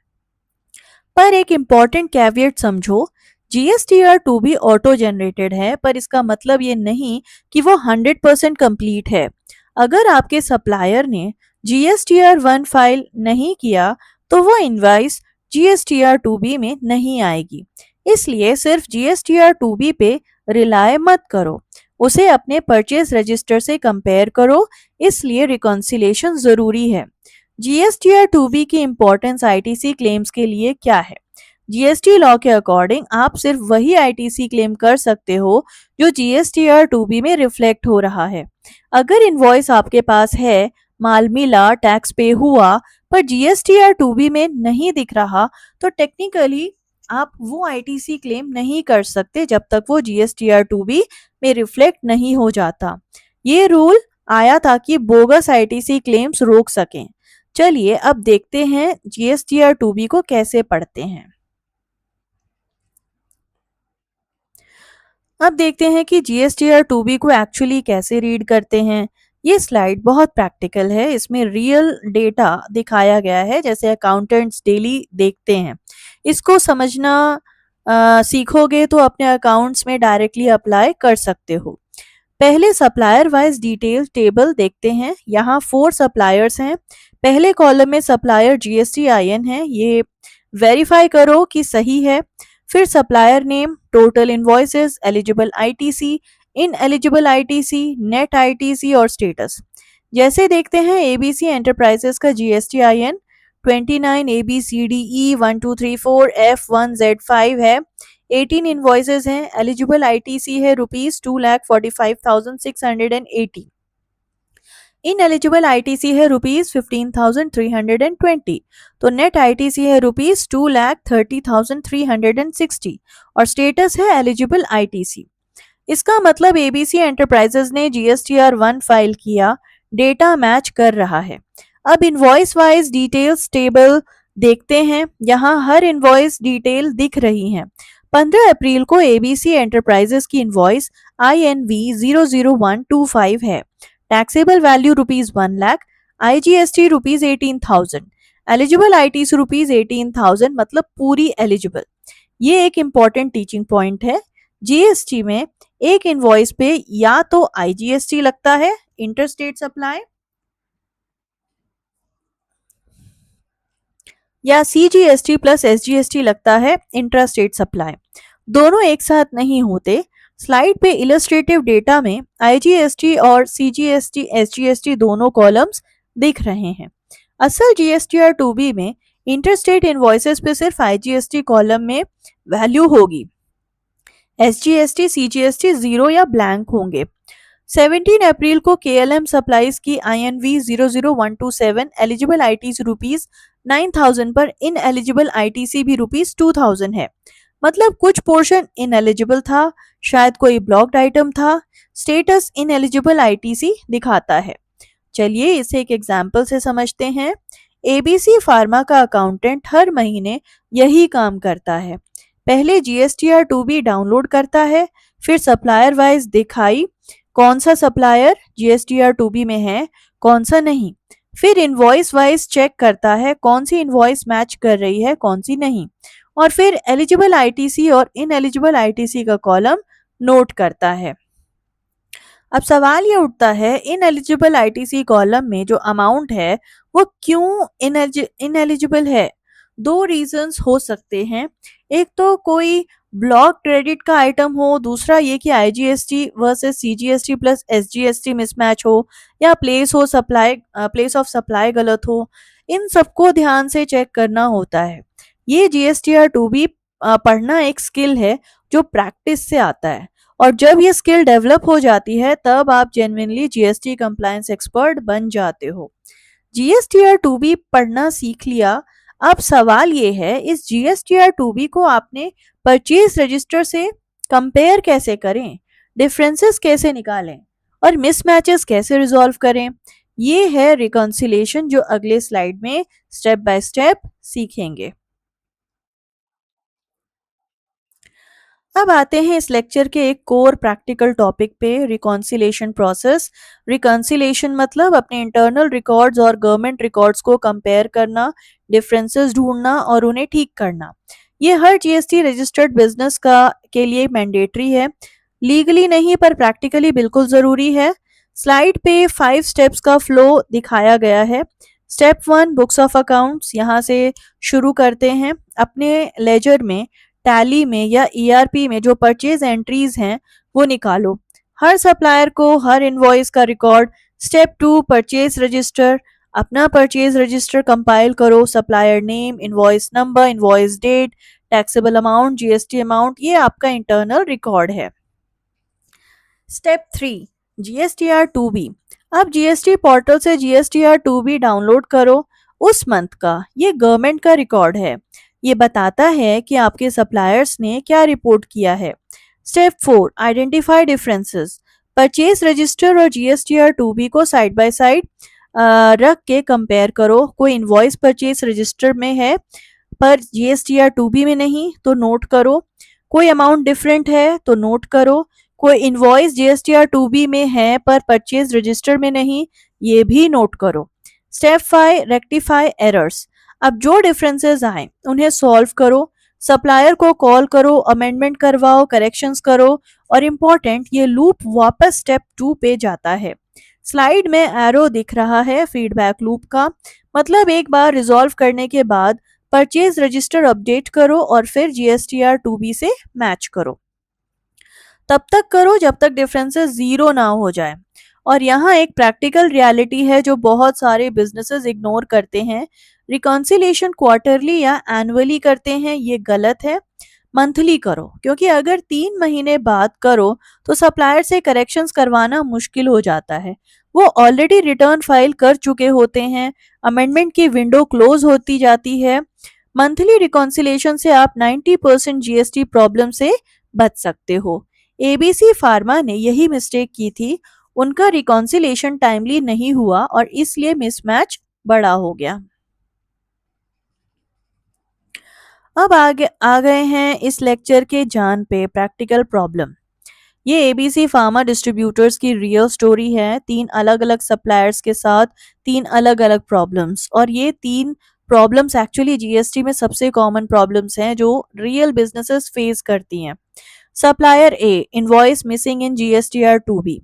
S1: पर एक इम्पॉर्टेंट कैवियट समझो, जीएसटीआर टू भी ऑटो जनरेटेड है, पर इसका मतलब ये नहीं कि वो 100% कंप्लीट है। अगर आपके सप्लायर ने जीएसटीआर वन फाइल नहीं किया तो वो इनवाइस जीएसटीआर टू बी में नहीं आएगी। इसलिए सिर्फ जीएसटीआर टू बी पे रिलाय मत करो, उसे अपने परचेज रजिस्टर से कंपेयर करो, इसलिए रिकॉन्सिलेशन जरूरी है। जीएसटीआर टू बी की इंपॉर्टेंस आईटीसी क्लेम्स के लिए क्या है? जीएसटी लॉ के अकॉर्डिंग आप सिर्फ वही आईटीसी क्लेम कर सकते हो जो जीएसटीआर टू बी में रिफ्लेक्ट हो रहा है। अगर इनवॉइस आपके पास है, माल मिला, टैक्स पे हुआ, पर जीएसटीआर टू बी में नहीं दिख रहा, तो टेक्निकली आप वो आईटीसी क्लेम नहीं कर सकते जब तक वो जीएसटीआर टू बी में रिफ्लेक्ट नहीं हो जाता। ये रूल आया ताकि बोगस आईटीसी क्लेम्स रोक सकें। चलिए अब देखते हैं जीएसटीआर टू बी को कैसे पढ़ते हैं। अब देखते हैं कि जीएसटीआर टू बी को एक्चुअली कैसे रीड करते हैं। ये स्लाइड बहुत प्रैक्टिकल है, इसमें रियल डेटा दिखाया गया है जैसे अकाउंटेंट्स डेली देखते हैं। इसको समझना सीखोगे तो अपने अकाउंट्स में डायरेक्टली अप्लाई कर सकते हो। पहले सप्लायर वाइज डिटेल टेबल देखते हैं। यहाँ 4 सप्लायर्स हैं। पहले कॉलम में सप्लायर जीएसटीआईएन है, ये वेरीफाई करो कि सही है। फिर supplier name, total invoices, eligible ITC, in eligible ITC, net ITC और स्टेटस। जैसे देखते हैं एबीसी एंटरप्राइजेस का जीएसटीआईएन 29 ABCDE 1234F1Z5 है। 18 इनवॉइसेस हैं। एलिजिबल आईटीसी है ₹2,45,680। इन एलिजिबल आईटीसी है ₹15,320। तो नेट आईटीसी है ₹2,30,360 और स्टेटस है एलिजिबल आईटीसी। इसका मतलब एबीसी एंटरप्राइजेस ने जीएसटीआर वन फाइल किया, डेटा मैच कर रहा है। अब इनवॉइस वाइज डिटेल्स टेबल देखते हैं। यहाँ हर इनवॉइस डिटेल दिख रही है। 15 अप्रैल को एबीसी एंटरप्राइजेस की इनवॉइस INV 00125 है। Taxable value ₹1 lakh, IGST ₹18,000, eligible ITC ₹18,000, मतलब पूरी एलिजिबल। ये एक इम्पॉर्टेंट टीचिंग पॉइंट है। जीएसटी में एक इनवॉइस पे या तो आईजीएसटी लगता है, इंटरस्टेट सप्लाई, या सीजीएसटी प्लस एसजीएसटी लगता है, इंट्रास्टेट सप्लाई। दोनों एक साथ नहीं होते। स्लाइड पे इलस्ट्रेटिव डेटा में आईजीएसटी और सीजीएसटी एसजीएसटी दोनों कॉलम्स दिख रहे हैं। असल जीएसटीआर टू बी में इंटरस्टेट इनवॉइसेस पे सिर्फ आईजीएसटी कॉलम में वैल्यू होगी, एसजीएसटी सीजीएसटी जीरो या ब्लैंक होंगे। 17 अप्रैल को केएलएम सप्लाईज की INV 00127 एलिजिबल आईटीसी ₹9,000 पर इन एलिजिबल आईटीसी भी ₹2,000 है, मतलब कुछ पोर्शन इन एलिजिबल था, शायद कोई ब्लॉक्ड आइटम था। स्टेटस इन एलिजिबल आईटीसी दिखाता है। चलिए इसे एक एग्जाम्पल से समझते हैं। एबीसी फार्मा का अकाउंटेंट हर महीने यही काम करता है। पहले जीएसटीआर टू बी डाउनलोड करता है, फिर सप्लायर वाइज दिखाई कौन सा सप्लायर जीएसटीआर टू बी में है, कौन सा नहीं। फिर इनवॉइस वाइज चेक करता है कौन सी इनवॉइस मैच कर रही है, कौन सी नहीं, और फिर एलिजिबल आईटीसी और इन एलिजिबल आईटीसी का कॉलम नोट करता है। अब सवाल ये उठता है, इन एलिजिबल आईटीसी कॉलम में जो अमाउंट है वो क्यों इनएलिजिबल है? 2 रीजंस हो सकते हैं। एक तो कोई ब्लॉक क्रेडिट का आइटम हो, दूसरा ये कि IGST versus CGST plus SGST mismatch हो, या प्लेस ऑफ सप्लाई गलत हो। इन सबको ध्यान से चेक करना होता है। ये जीएसटीआर टू बी पढ़ना एक स्किल है जो प्रैक्टिस से आता है, और जब ये स्किल डेवलप हो जाती है तब आप जेन्युइनली जीएसटी कंप्लायंस एक्सपर्ट बन जाते हो। जीएसटीआर टू बी पढ़ना सीख लिया। अब सवाल ये है, इस जीएसटीआर टू बी को आपने परचेज रजिस्टर से कंपेयर कैसे करें, डिफरेंसेस कैसे निकालें और मिसमैचेस कैसे रिजॉल्व करें? ये है रिकॉन्सिलेशन जो अगले स्लाइड में स्टेप बाय स्टेप सीखेंगे। अब आते हैं इस लेक्चर के एक कोर प्रैक्टिकल टॉपिक पे, रिकॉन्सिलेशन प्रोसेस। रिकॉन्सिलेशन मतलब अपने इंटरनल रिकॉर्ड्स और गवर्नमेंट रिकॉर्ड्स को कंपेयर करना, डिफरेंसेस ढूंढना और उन्हें ठीक करना। ये हर जीएसटी रजिस्टर्ड बिजनेस का के लिए मैंडेटरी है। लीगली नहीं पर प्रैक्टिकली बिल्कुल ज़रूरी है। स्लाइड पे 5 स्टेप्स का फ्लो दिखाया गया है। स्टेप 1 बुक्स ऑफ अकाउंट्स, यहाँ से शुरू करते हैं। अपने लेजर में, टैली में या ईआरपी में जो परचेज एंट्रीज हैं वो निकालो। हर सप्लायर को हर इनवॉइस का रिकॉर्ड। स्टेप 2 परचेज रजिस्टर, अपना परचेज रजिस्टर कंपाइल करो। Supplier name, invoice number, invoice date, taxable amount, GST amount, ये आपका इंटरनल रिकॉर्ड है। स्टेप 3 जीएसटीआर 2बी। अब जीएसटी पोर्टल से जीएसटीआर 2बी डाउनलोड करो। उस मंथ का ये गवर्नमेंट का रिकॉर्ड है। ये बताता है कि आपके सप्लायर्स ने क्या रिपोर्ट किया है। Step 4 identify differences. Purchase register और जीएसटीआर 2बी को साइड बाय साइड रख के कंपेयर करो। कोई इनवॉइस परचेज रजिस्टर में है पर जीएसटीआर 2बी में नहीं तो नोट करो। कोई अमाउंट डिफरेंट है तो नोट करो। कोई इनवॉइस जीएसटीआर 2बी में है पर परचेज रजिस्टर में नहीं, ये भी नोट करो। Step 5 rectify errors. अब जो डिफरेंसेस आए उन्हें सॉल्व करो। सप्लायर को कॉल करो, अमेंडमेंट करवाओ, करेक्शंस करो और इम्पोर्टेंट, ये लूप वापस स्टेप 2 पे जाता है। स्लाइड में एरो दिख रहा है फीडबैक लूप का, मतलब एक बार रिजॉल्व करने के बाद परचेज रजिस्टर अपडेट करो और फिर जीएसटीआर 2बी से मैच करो। तब तक करो जब तक डिफरेंसेस जीरो ना हो जाए। और यहाँ एक प्रैक्टिकल रियलिटी है जो बहुत सारे बिजनेसेस इग्नोर करते हैं। रिकॉन्सिलेशन क्वार्टरली या एनुअली करते हैं, ये गलत है। मंथली करो, क्योंकि अगर 3 महीने बाद करो तो सप्लायर से करेक्शंस करवाना मुश्किल हो जाता है। वो ऑलरेडी रिटर्न फाइल कर चुके होते हैं, अमेंडमेंट की विंडो क्लोज होती जाती है। मंथली रिकॉन्सिलेशन से आप 90% जीएसटी प्रॉब्लम से बच सकते हो। एबीसी फार्मा ने यही मिस्टेक की थी। उनका रिकॉन्सिलेशन टाइमली नहीं हुआ और इसलिए मिसमैच बड़ा हो गया। अब आगे आ गए हैं इस लेक्चर के जान पे, प्रैक्टिकल प्रॉब्लम। ये एबीसी फार्मा डिस्ट्रीब्यूटर्स की रियल स्टोरी है। 3 अलग अलग सप्लायर्स के साथ 3 अलग अलग प्रॉब्लम्स, और ये 3 प्रॉब्लम्स एक्चुअली जीएसटी में सबसे कॉमन प्रॉब्लम्स हैं जो रियल बिजनेसेस फेस करती हैं। Supplier A, invoice missing in GSTR 2बी।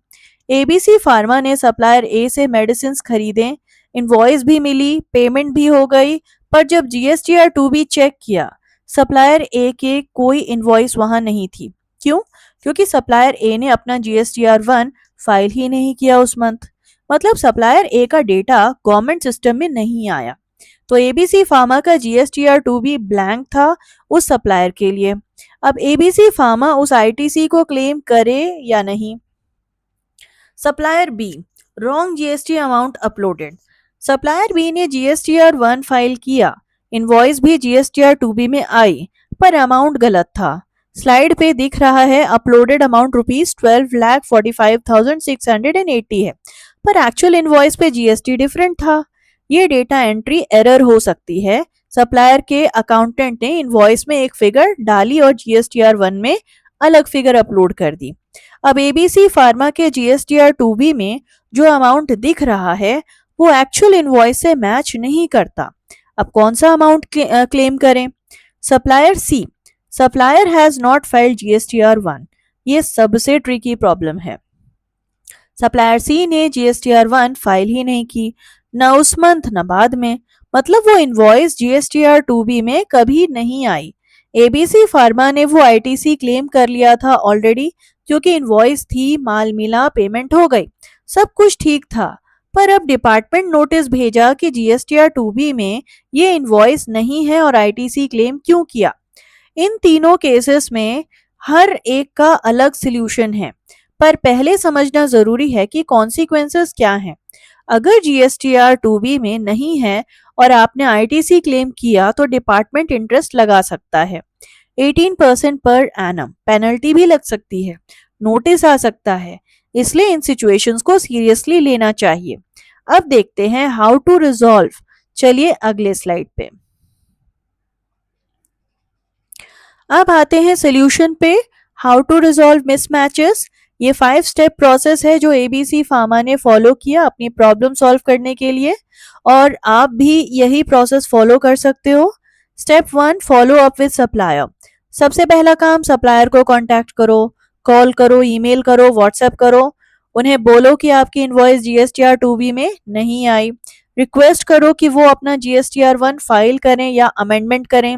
S1: एबीसी फार्मा ने सप्लायर ए से मेडिसिन खरीदे, इनवॉइस भी मिली, पेमेंट भी हो गई, पर जब जीएसटीआर 2बी चेक किया सप्लायर ए के कोई इनवॉइस वहां नहीं थी। क्यों? क्योंकि सप्लायर ए ने अपना जीएसटीआर 1 फाइल ही नहीं किया उस मंथ। मतलब सप्लायर ए का डेटा गवर्नमेंट सिस्टम में नहीं आया। तो एबीसी फार्मा का जीएसटीआर 2बी ब्लैंक था उस सप्लायर के लिए। अब एबीसी फार्मा उस आईटीसी को क्लेम करे या नहीं। Supplier B, wrong GST amount uploaded. Supplier B ने जीएसटीआर 1 फाइल किया, इनवॉइस भी जीएसटीआर 2बी में आई, पर अमाउंट गलत था। स्लाइड पे दिख रहा है अपलोडेड अमाउंट ₹12,45,680 है, पर एक्चुअल इनवॉइस पे जीएसटी डिफरेंट था। ये डेटा एंट्री एरर हो सकती है। सप्लायर के अकाउंटेंट ने इनवॉइस में एक फिगर डाली और जीएसटीआर 1 में अलग फिगर अपलोड कर दी। अब एबीसी फार्मा के जीएसटीआर 2बी में जो अमाउंट दिख रहा है वो एक्चुअल इनवॉइस से मैच नहीं करता। अब कौन सा अमाउंट क्लेम करें? Supplier C, supplier has not filed GSTR 1। ये सबसे ट्रिकी प्रॉब्लम है। सप्लायर सी ने जीएसटीआर 1 फाइल ही नहीं की, न उस मंथ न बाद में। मतलब वो इनवॉइस जीएसटीआर 2बी में कभी नहीं आई। एबीसी फार्मा ने वो आईटीसी क्लेम कर लिया था ऑलरेडी, क्योंकि इनवॉइस थी, माल मिला, पेमेंट हो गई, सब कुछ ठीक था। पर अब डिपार्टमेंट नोटिस भेजा कि जीएसटीआर 2बी में ये इनवॉइस नहीं है और आईटीसी क्लेम क्यों किया। इन तीनों केसेस में हर एक का अलग सॉल्यूशन है, पर पहले समझना जरूरी है कि कॉन्सिक्वेंसेस क्या हैं। अगर जीएसटीआर 2बी में नहीं है और आपने आईटीसी क्लेम किया तो डिपार्टमेंट इंटरेस्ट लगा सकता है, 18% पर एनम, पेनल्टी भी लग सकती है, नोटिस आ सकता है। इसलिए इन सिचुएशंस को सीरियसली लेना चाहिए। अब देखते हैं हाउ टू रिजॉल्व। चलिए अगले स्लाइड पे। अब आते हैं सोल्यूशन पे। How to resolve mismatches. ये 5 स्टेप प्रोसेस है जो एबीसी फार्मा ने फॉलो किया अपनी प्रॉब्लम सॉल्व करने के लिए, और आप भी यही प्रोसेस फॉलो कर सकते हो। Step 1, follow up with supplier. सबसे पहला काम, सप्लायर को कांटेक्ट करो, कॉल करो, ईमेल करो, व्हाट्सएप करो। उन्हें बोलो कि आपकी इनवॉइस जीएसटीआर 2B में नहीं आई। रिक्वेस्ट करो कि वो अपना जीएसटीआर 1 फाइल करें या अमेंडमेंट करें।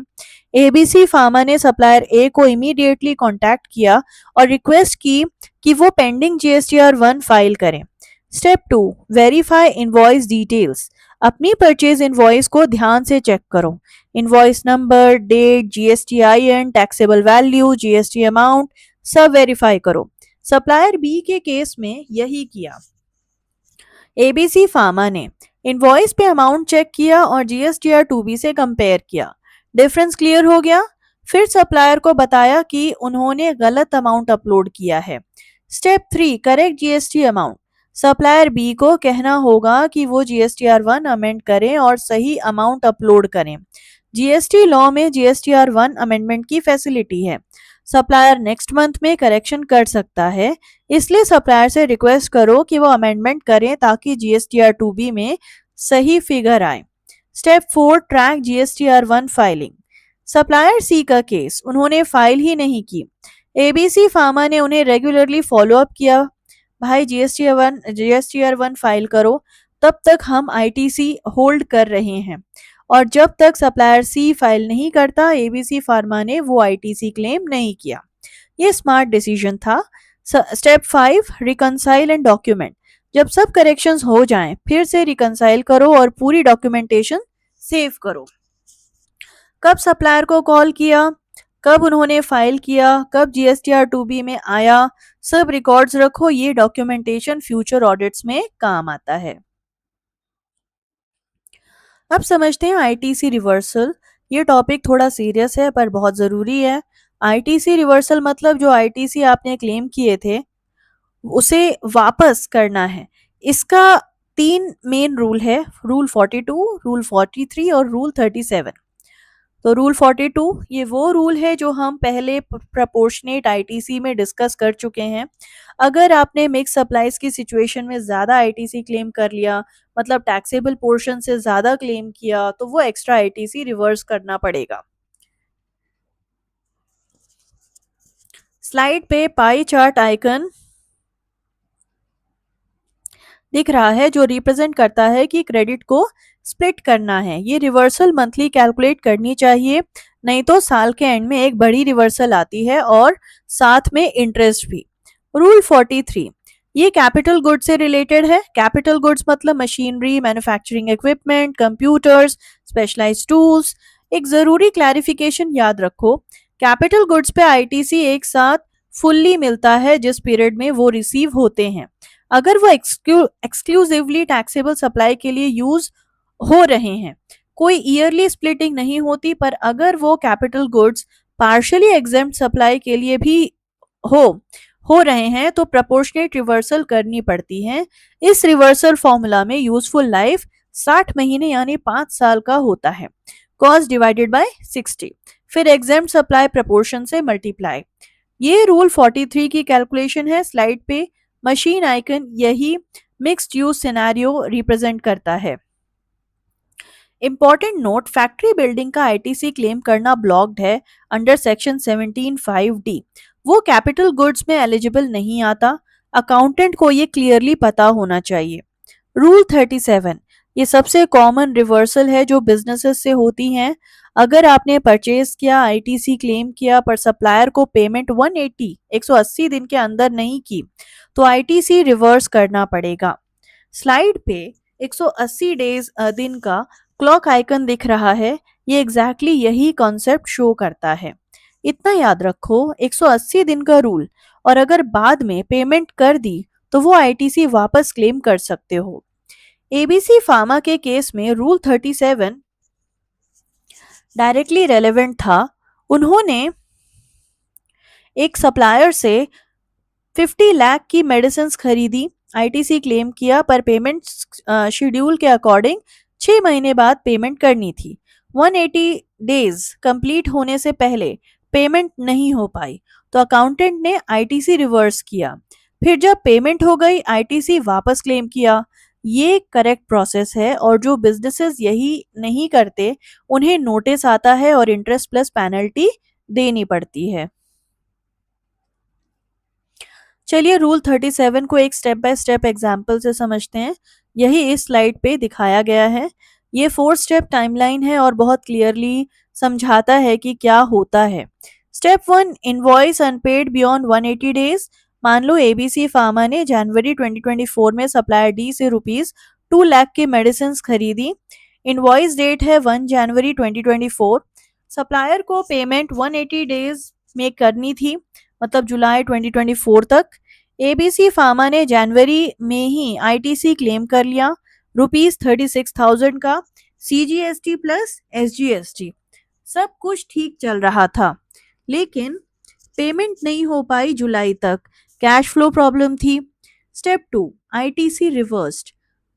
S1: एबीसी फार्मा ने सप्लायर ए को इमीडिएटली कांटेक्ट किया और रिक्वेस्ट की कि वो पेंडिंग जीएसटीआर 1 फाइल करें। Step 2, verify invoice details. अपनी परचेज इनवॉइस को ध्यान से चेक करो। Invoice number, date, GSTIN, taxable value, GST amount सब वेरीफाई करो। सप्लायर बी के केस में यही किया। एबीसी फार्मा ने इनवॉइस पे अमाउंट चेक किया और जीएसटीआर 2B से कंपेयर किया। डिफरेंस क्लियर हो गया। फिर सप्लायर को बताया कि उन्होंने गलत अमाउंट अपलोड किया है। Step 3, correct GST amount. Supplier B को कहना होगा कि वो जीएसटीआर 1 अमेंड करें और सही अमाउंट अपलोड करें। जीएसटी लॉ में जीएसटीआर 1 अमेंडमेंट की फैसिलिटी है। सप्लायर नेक्स्ट मंथ में करेक्शन कर सकता है, इसलिए सप्लायर से रिक्वेस्ट करो कि वो अमेंडमेंट करें ताकि जीएसटीआर 2B में सही फिगर आए। Step 4, track GSTR 1 filing. Supplier C का केस, उन्होंने फाइल ही नहीं की। एबीसी फार्मा ने उन्हें रेगुलरली फॉलो अप किया, भाई जीएसटीआर 1 फाइल करो, तब तक हम आईटीसी होल्ड कर रहे हैं। और जब तक सप्लायर सी फाइल नहीं करता, एबीसी फार्मा ने वो आईटीसी क्लेम नहीं किया। ये स्मार्ट डिसीजन था। Step 5, reconcile and document. जब सब करेक्शंस हो जाएं, फिर से रिकंसाइल करो और पूरी डॉक्यूमेंटेशन सेव करो। कब सप्लायर को कॉल किया, कब उन्होंने फाइल किया, कब जीएसटीआर 2B में आया, सब रिकॉर्ड्स रखो। ये डॉक्यूमेंटेशन फ्यूचर ऑडिट्स में काम आता है। अब समझते हैं आईटीसी रिवर्सल। ये टॉपिक थोड़ा सीरियस है पर बहुत ज़रूरी है। आईटीसी रिवर्सल मतलब जो आईटीसी आपने क्लेम किए थे उसे वापस करना है। इसका 3 मेन रूल है, रूल 42, रूल 43 और रूल 37। तो रूल 42 ये वो रूल है जो हम पहले प्रपोर्शनेट आईटीसी में डिस्कस कर चुके हैं। अगर आपने मिक्स सप्लाईज की सिचुएशन में ज़्यादा आईटीसी क्लेम कर लिया, मतलब टैक्सेबल पोर्शन से ज़्यादा क्लेम किया, तो वो एक्स्ट्रा आईटीसी रिवर्स करना पड़ेगा। स्लाइड पे पाई चार्ट आइकन दिख रहा है जो रिप्रेजेंट करता है कि क्रेडिट को स्प्लिट करना है। ये रिवर्सल मंथली कैलकुलेट करनी चाहिए, नहीं तो साल के एंड में एक बड़ी रिवर्सल आती है और साथ में इंटरेस्ट भी। रूल 43 ये कैपिटल गुड्स से रिलेटेड है। कैपिटल गुड्स मतलब machinery, manufacturing equipment, computers, specialised tools. एक जरूरी क्लैरिफिकेशन याद रखो, कैपिटल गुड्स पे आईटीसी एक साथ फुल्ली मिलता है जिस पीरियड में वो रिसीव होते हैं। अगर वो एक्सक्लूसिवली टैक्सेबल सप्लाई के लिए यूज हो रहे हैं, कोई ईयरली स्प्लिटिंग नहीं होती। पर अगर वो capital goods partially exempt supply के लिए भी हो हो रहे हैं तो प्रोपोर्शनेट रिवर्सल करनी पड़ती है। इस रिवर्सल फॉर्मूला में यूजफुल लाइफ 60 महीने यानी 5 साल का होता है। कॉस्ट डिवाइडेड बाय 60, फिर एग्जेम्प्ट सप्लाई प्रोपोर्शन से मल्टीप्लाई। ये रूल 43 की कैलकुलेशन है। स्लाइड पे मशीन आइकन यही मिक्स्ड यूज सिनेरियो रिप्रेजेंट करता है। इंपॉर्टेंट नोट, फैक्ट्री बिल्डिंग का आईटीसी क्लेम करना ब्लॉक्ड है अंडर सेक्शन 17(5)(d). वो कैपिटल गुड्स में एलिजिबल नहीं आता। अकाउंटेंट को ये क्लियरली पता होना चाहिए। रूल 37 ये सबसे कॉमन रिवर्सल है जो बिजनेसेस से होती हैं। अगर आपने परचेज किया, आईटीसी क्लेम किया पर सप्लायर को पेमेंट 180 दिन के अंदर नहीं की, तो आईटीसी रिवर्स करना पड़ेगा। स्लाइड पे 180 दिन का क्लॉक आइकन दिख रहा है, ये एग्जैक्टली यही कॉन्सेप्ट शो करता है। इतना याद रखो, 180 दिन का रूल, और अगर बाद में पेमेंट कर दी तो वो आईटीसी वापस क्लेम कर सकते हो। एबीसी फार्मा के केस में रूल 37 डायरेक्टली रेलेवेंट था। उन्होंने एक सप्लायर से 50 लाख की मेडिसिन खरीदी आईटीसी क्लेम किया पर पेमेंट शेड्यूल के अकॉर्डिंग 6 महीने बाद पेमेंट करनी थी। 180 डेज कंप्लीट होने से पहले पेमेंट नहीं हो पाई तो अकाउंटेंट ने आईटीसी रिवर्स किया। फिर जब पेमेंट हो गई आईटीसी वापस क्लेम किया। ये करेक्ट प्रोसेस है और जो बिजनेसेस यही नहीं करते उन्हें नोटिस आता है और इंटरेस्ट प्लस पेनल्टी देनी पड़ती है। चलिए रूल 37 को एक स्टेप बाय स्टेप एग्जाम्पल से समझते हैं। यही इस स्लाइड पे दिखाया गया है। ये 4 स्टेप टाइमलाइन है और बहुत क्लियरली समझाता है कि क्या होता है। Step 1, invoice unpaid beyond 180 days. मान लो एबीसी फार्मा ने जनवरी 2024 में सप्लायर डी से ₹2 लाख की मेडिसिन खरीदी। इनवॉइस डेट है 1 जनवरी 2024। सप्लायर को पेमेंट 180 डेज में करनी थी, मतलब जुलाई 2024 तक। एबीसी फार्मा ने जनवरी में ही आईटीसी क्लेम कर लिया ₹36,000 का, सीजीएसटी प्लस एसजीएसटी। सब कुछ ठीक चल रहा था, लेकिन पेमेंट नहीं हो पाई जुलाई तक। कैश फ्लो प्रॉब्लम थी। Step 2, ITC reversed.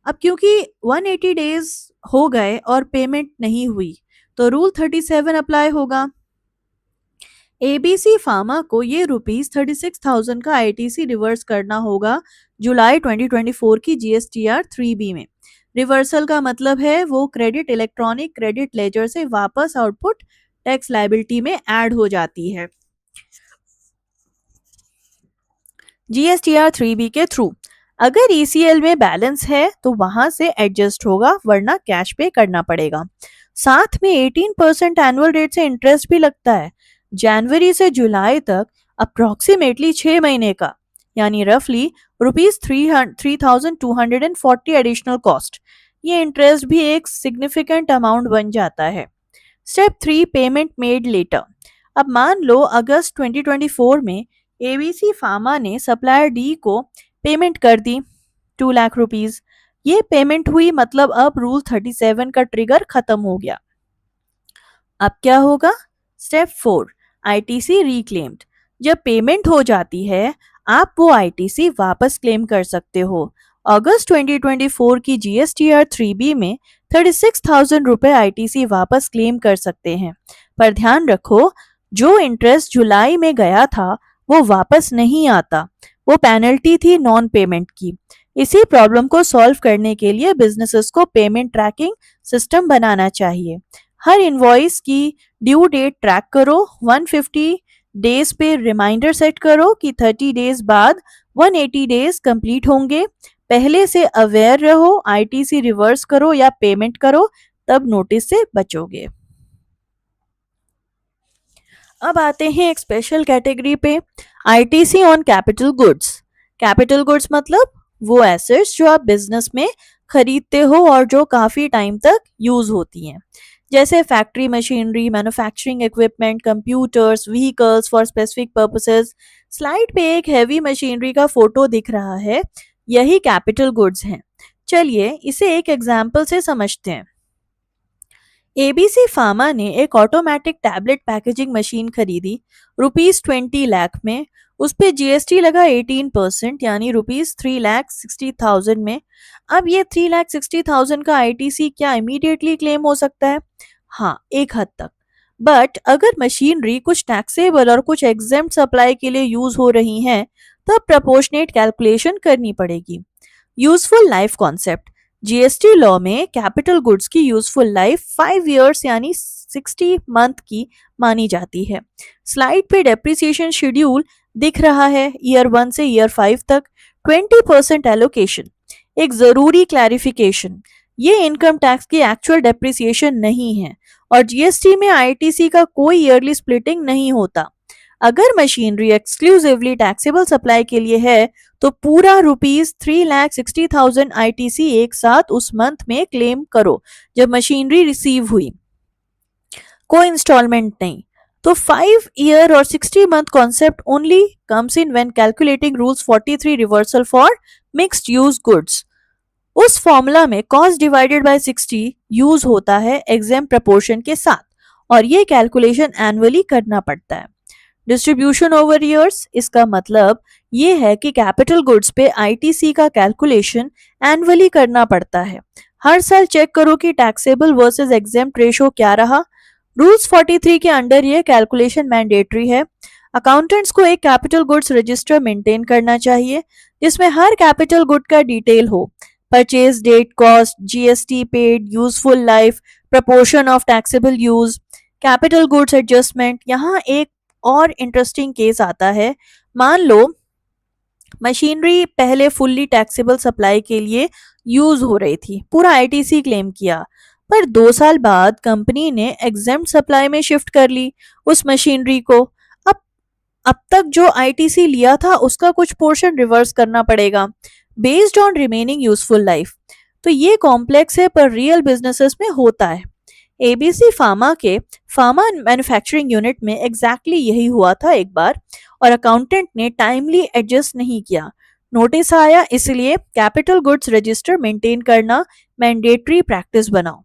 S1: अब क्योंकि 180 डेज हो गए और पेमेंट नहीं हुई तो रूल 37 अप्लाई होगा। एबीसी फार्मा को ये ₹36,000 का आईटीसी रिवर्स करना होगा जुलाई 2024 की जीएसटीआर 3B में। रिवर्सल का मतलब है वो क्रेडिट इलेक्ट्रॉनिक क्रेडिट लेजर से वापस आउटपुट टैक्स लायबिलिटी में ऐड हो जाती है जीएसटीआर 3B के थ्रू। अगर ईसीएल में बैलेंस है तो वहां से एडजस्ट होगा, वरना कैश पे करना पड़ेगा। साथ में 18% एनुअल रेट से इंटरेस्ट भी लगता है जनवरी से जुलाई तक, अप्रोक्सीमेटली 6 महीने का, यानी रफली ₹3,240 एडिशनल कॉस्ट। ये इंटरेस्ट भी एक सिग्निफिकेंट अमाउंट बन जाता है। Step 3, payment made later. अब मान लो अगस्त 2024 में एबीसी फार्मा ने सप्लायर डी को पेमेंट कर दी ₹2 लाख। ये पेमेंट हुई, मतलब अब रूल 37 का ट्रिगर खत्म हो गया। अब क्या होगा? Step 4, ITC reclaimed. जब पेमेंट हो जाती है आप वो आईटीसी वापस क्लेम कर सकते हो। अगस्त 2024 की जीएसटीआर 3B में ₹36,000 आईटीसी वापस क्लेम कर सकते हैं। पर ध्यान रखो, जो इंटरेस्ट जुलाई में गया था वो वापस नहीं आता, वो पेनल्टी थी नॉन पेमेंट की। इसी प्रॉब्लम को सॉल्व करने के लिए बिजनेसेस को पेमेंट ट्रैकिंग सिस्टम बनाना चाहिए। हर इनवॉइस की ड्यू डेट ट्रैक करो, 150 डेज पे रिमाइंडर सेट करो कि 30 डेज बाद 180 डेज कंप्लीट होंगे। पहले से अवेयर रहो, आईटीसी रिवर्स करो या पेमेंट करो, तब नोटिस से बचोगे। अब आते हैं एक स्पेशल कैटेगरी पे, ITC on capital goods. Capital goods मतलब वो एसेट्स जो आप बिजनेस में खरीदते हो और जो काफी टाइम तक यूज होती हैं, जैसे factory machinery, manufacturing equipment, computers, vehicles for specific purposes. Slide पे एक हैवी मशीनरी का फोटो दिख रहा है, यही कैपिटल गुड्स हैं। चलिए इसे एक एग्जाम्पल से समझते हैं। एबीसी फार्मा ने एक ऑटोमेटिक टैबलेट पैकेजिंग मशीन खरीदी ₹20 लाख में। उस पे जीएसटी लगा 18%, यानी ₹3,60,000 में। अब ये 3,60,000 का आईटीसी क्या इमीडिएटली क्लेम हो सकता है? हाँ, एक हद तक। बट अगर मशीनरी कुछ टैक्सेबल और कुछ एग्जेम्प्ट सप्लाई के लिए यूज हो रही हैं, तब प्रपोर्शनेट कैलकुलेशन करनी पड़ेगी। Useful life concept. GST law में कैपिटल गुड्स की यूजफुल लाइफ 5 इयर्स यानी 60 मंथ की मानी जाती है। स्लाइड पे डेप्रिसिएशन शेड्यूल दिख रहा है, ईयर 1 से ईयर 5 तक। 20% एलोकेशन। एक जरूरी क्लैरिफिकेशन, ये इनकम टैक्स की एक्चुअल डेप्रिसिएशन नहीं है और जीएसटी में आईटीसी का कोई ईयरली स्प्लिटिंग नहीं होता। अगर मशीनरी एक्सक्लूसिवली टैक्सेबल सप्लाई के लिए है तो पूरा ₹3,60,000 आईटीसी एक साथ उस मंथ में क्लेम करो जब मशीनरी रिसीव हुई, कोई इंस्टॉलमेंट नहीं। तो 5 ईयर और 60 month concept only comes in when calculating rules 43 reversal for mixed use goods. उस फॉर्मूला में कॉस्ट डिवाइडेड बाय 60 यूज होता है एग्जेम्प्ट प्रपोर्शन के साथ, और ये कैलकुलेशन एनुअली करना पड़ता है। डिस्ट्रीब्यूशन ओवर ईयर्स, इसका मतलब ये है कि कैपिटल गुड्स पे आईटीसी का कैलकुलेशन एनुअली करना पड़ता है। हर साल चेक करो कि टैक्सेबल वर्सेस एग्जेम्प्ट रेशो क्या रहा। रूल्स 43 के अंडर ये कैलकुलेशन मैंडेटरी है। अकाउंटेंट्स को एक कैपिटल गुड्स रजिस्टर मेंटेन करना चाहिए जिसमें हर कैपिटल गुड का डिटेल हो। Purchase date, cost, GST paid, useful life, proportion of taxable use, capital goods adjustment. यहाँ एक और इंटरेस्टिंग केस आता है। मान लो मशीनरी पहले फुल्ली टैक्सेबल सप्लाई के लिए यूज हो रही थी, पूरा आईटीसी क्लेम किया, पर 2 साल बाद कंपनी ने एग्जेम्प्ट सप्लाई में शिफ्ट कर ली उस मशीनरी को। अब अब तक जो आईटीसी लिया था उसका कुछ पोर्शन रिवर्स करना पड़ेगा based on remaining useful life. तो ये कॉम्प्लेक्स है पर रियल बिजनेसेस में होता है। एबीसी फार्मा के फार्मा मैन्युफैक्चरिंग यूनिट में एग्जैक्टली यही हुआ था एक बार, और अकाउंटेंट ने टाइमली एडजस्ट नहीं किया। नोटिस आया, इसलिए कैपिटल गुड्स रजिस्टर मेंटेन करना मैंडेटरी प्रैक्टिस बनाओ।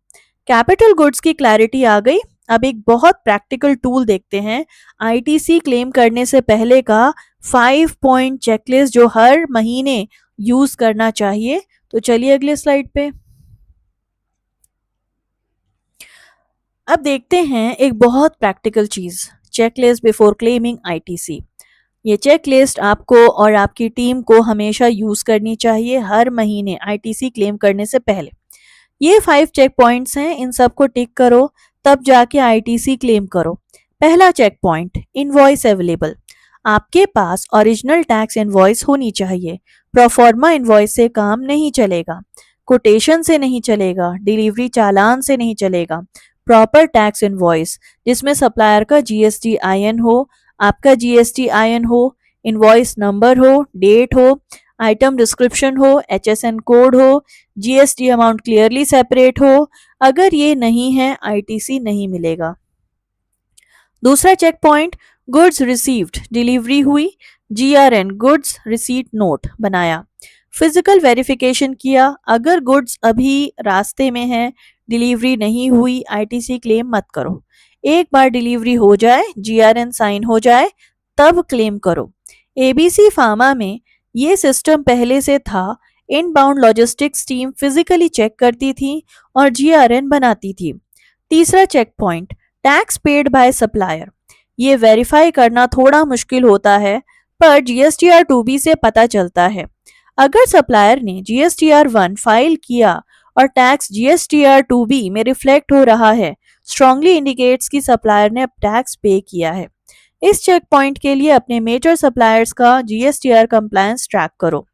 S1: कैपिटल गुड्स की क्लैरिटी आ गई। अब एक बहुत प्रैक्टिकल टूल देखते हैं, आईटीसी क्लेम करने से पहले का 5 पॉइंट चेकलिस्ट जो हर महीने यूज करना चाहिए। तो चलिए अगले स्लाइड पे। अब देखते हैं एक बहुत प्रैक्टिकल चीज, चेकलिस्ट बिफोर क्लेमिंग आईटीसी। ये चेकलिस्ट आपको और आपकी टीम को हमेशा यूज करनी चाहिए हर महीने आईटीसी क्लेम करने से पहले। ये 5 चेक पॉइंट्स हैं, इन सबको टिक करो तब जाके आईटीसी क्लेम करो। पहला चेक पॉइंट, इनवॉइस अवेलेबल। आपके पास ओरिजिनल टैक्स इनवॉइस होनी चाहिए। प्रोफॉर्मा इनवॉइस से काम नहीं चलेगा, कोटेशन से नहीं चलेगा, डिलीवरी चालान से नहीं चलेगा। प्रॉपर टैक्स इनवॉइस जिसमें सप्लायर का जीएसटी आईएन हो, आपका जीएसटी आईएन हो, इनवॉइस नंबर हो, डेट हो, आइटम डिस्क्रिप्शन हो, एचएसएन कोड हो, जीएसटी अमाउंट क्लियरली सेपरेट हो। अगर ये नहीं है आईटीसी नहीं मिलेगा। दूसरा check point, goods received, delivery हुई, जीआरएन गुड्स रिसीट नोट बनाया, फिजिकल वेरिफिकेशन किया। अगर गुड्स अभी रास्ते में है, डिलीवरी नहीं हुई, आईटीसी क्लेम मत करो। एक बार डिलीवरी हो जाए, जीआरएन साइन हो जाए, तब क्लेम करो। एबीसी फार्मा में ये सिस्टम पहले से था। Inbound logistics team physically check करती थी और जीआरएन बनाती थी। तीसरा check point, tax paid by supplier. ये वेरीफाई करना थोड़ा मुश्किल होता है पर जीएसटीआर 2B से पता चलता है। अगर सप्लायर ने जीएसटीआर 1 फाइल किया और टैक्स जीएसटीआर 2B में रिफ्लेक्ट हो रहा है, स्ट्रांगली इंडिकेट्स कि सप्लायर ने अब टैक्स पे किया है। इस चेक पॉइंट के लिए अपने मेजर सप्लायर्स का जीएसटीआर कंप्लायंस ट्रैक करो।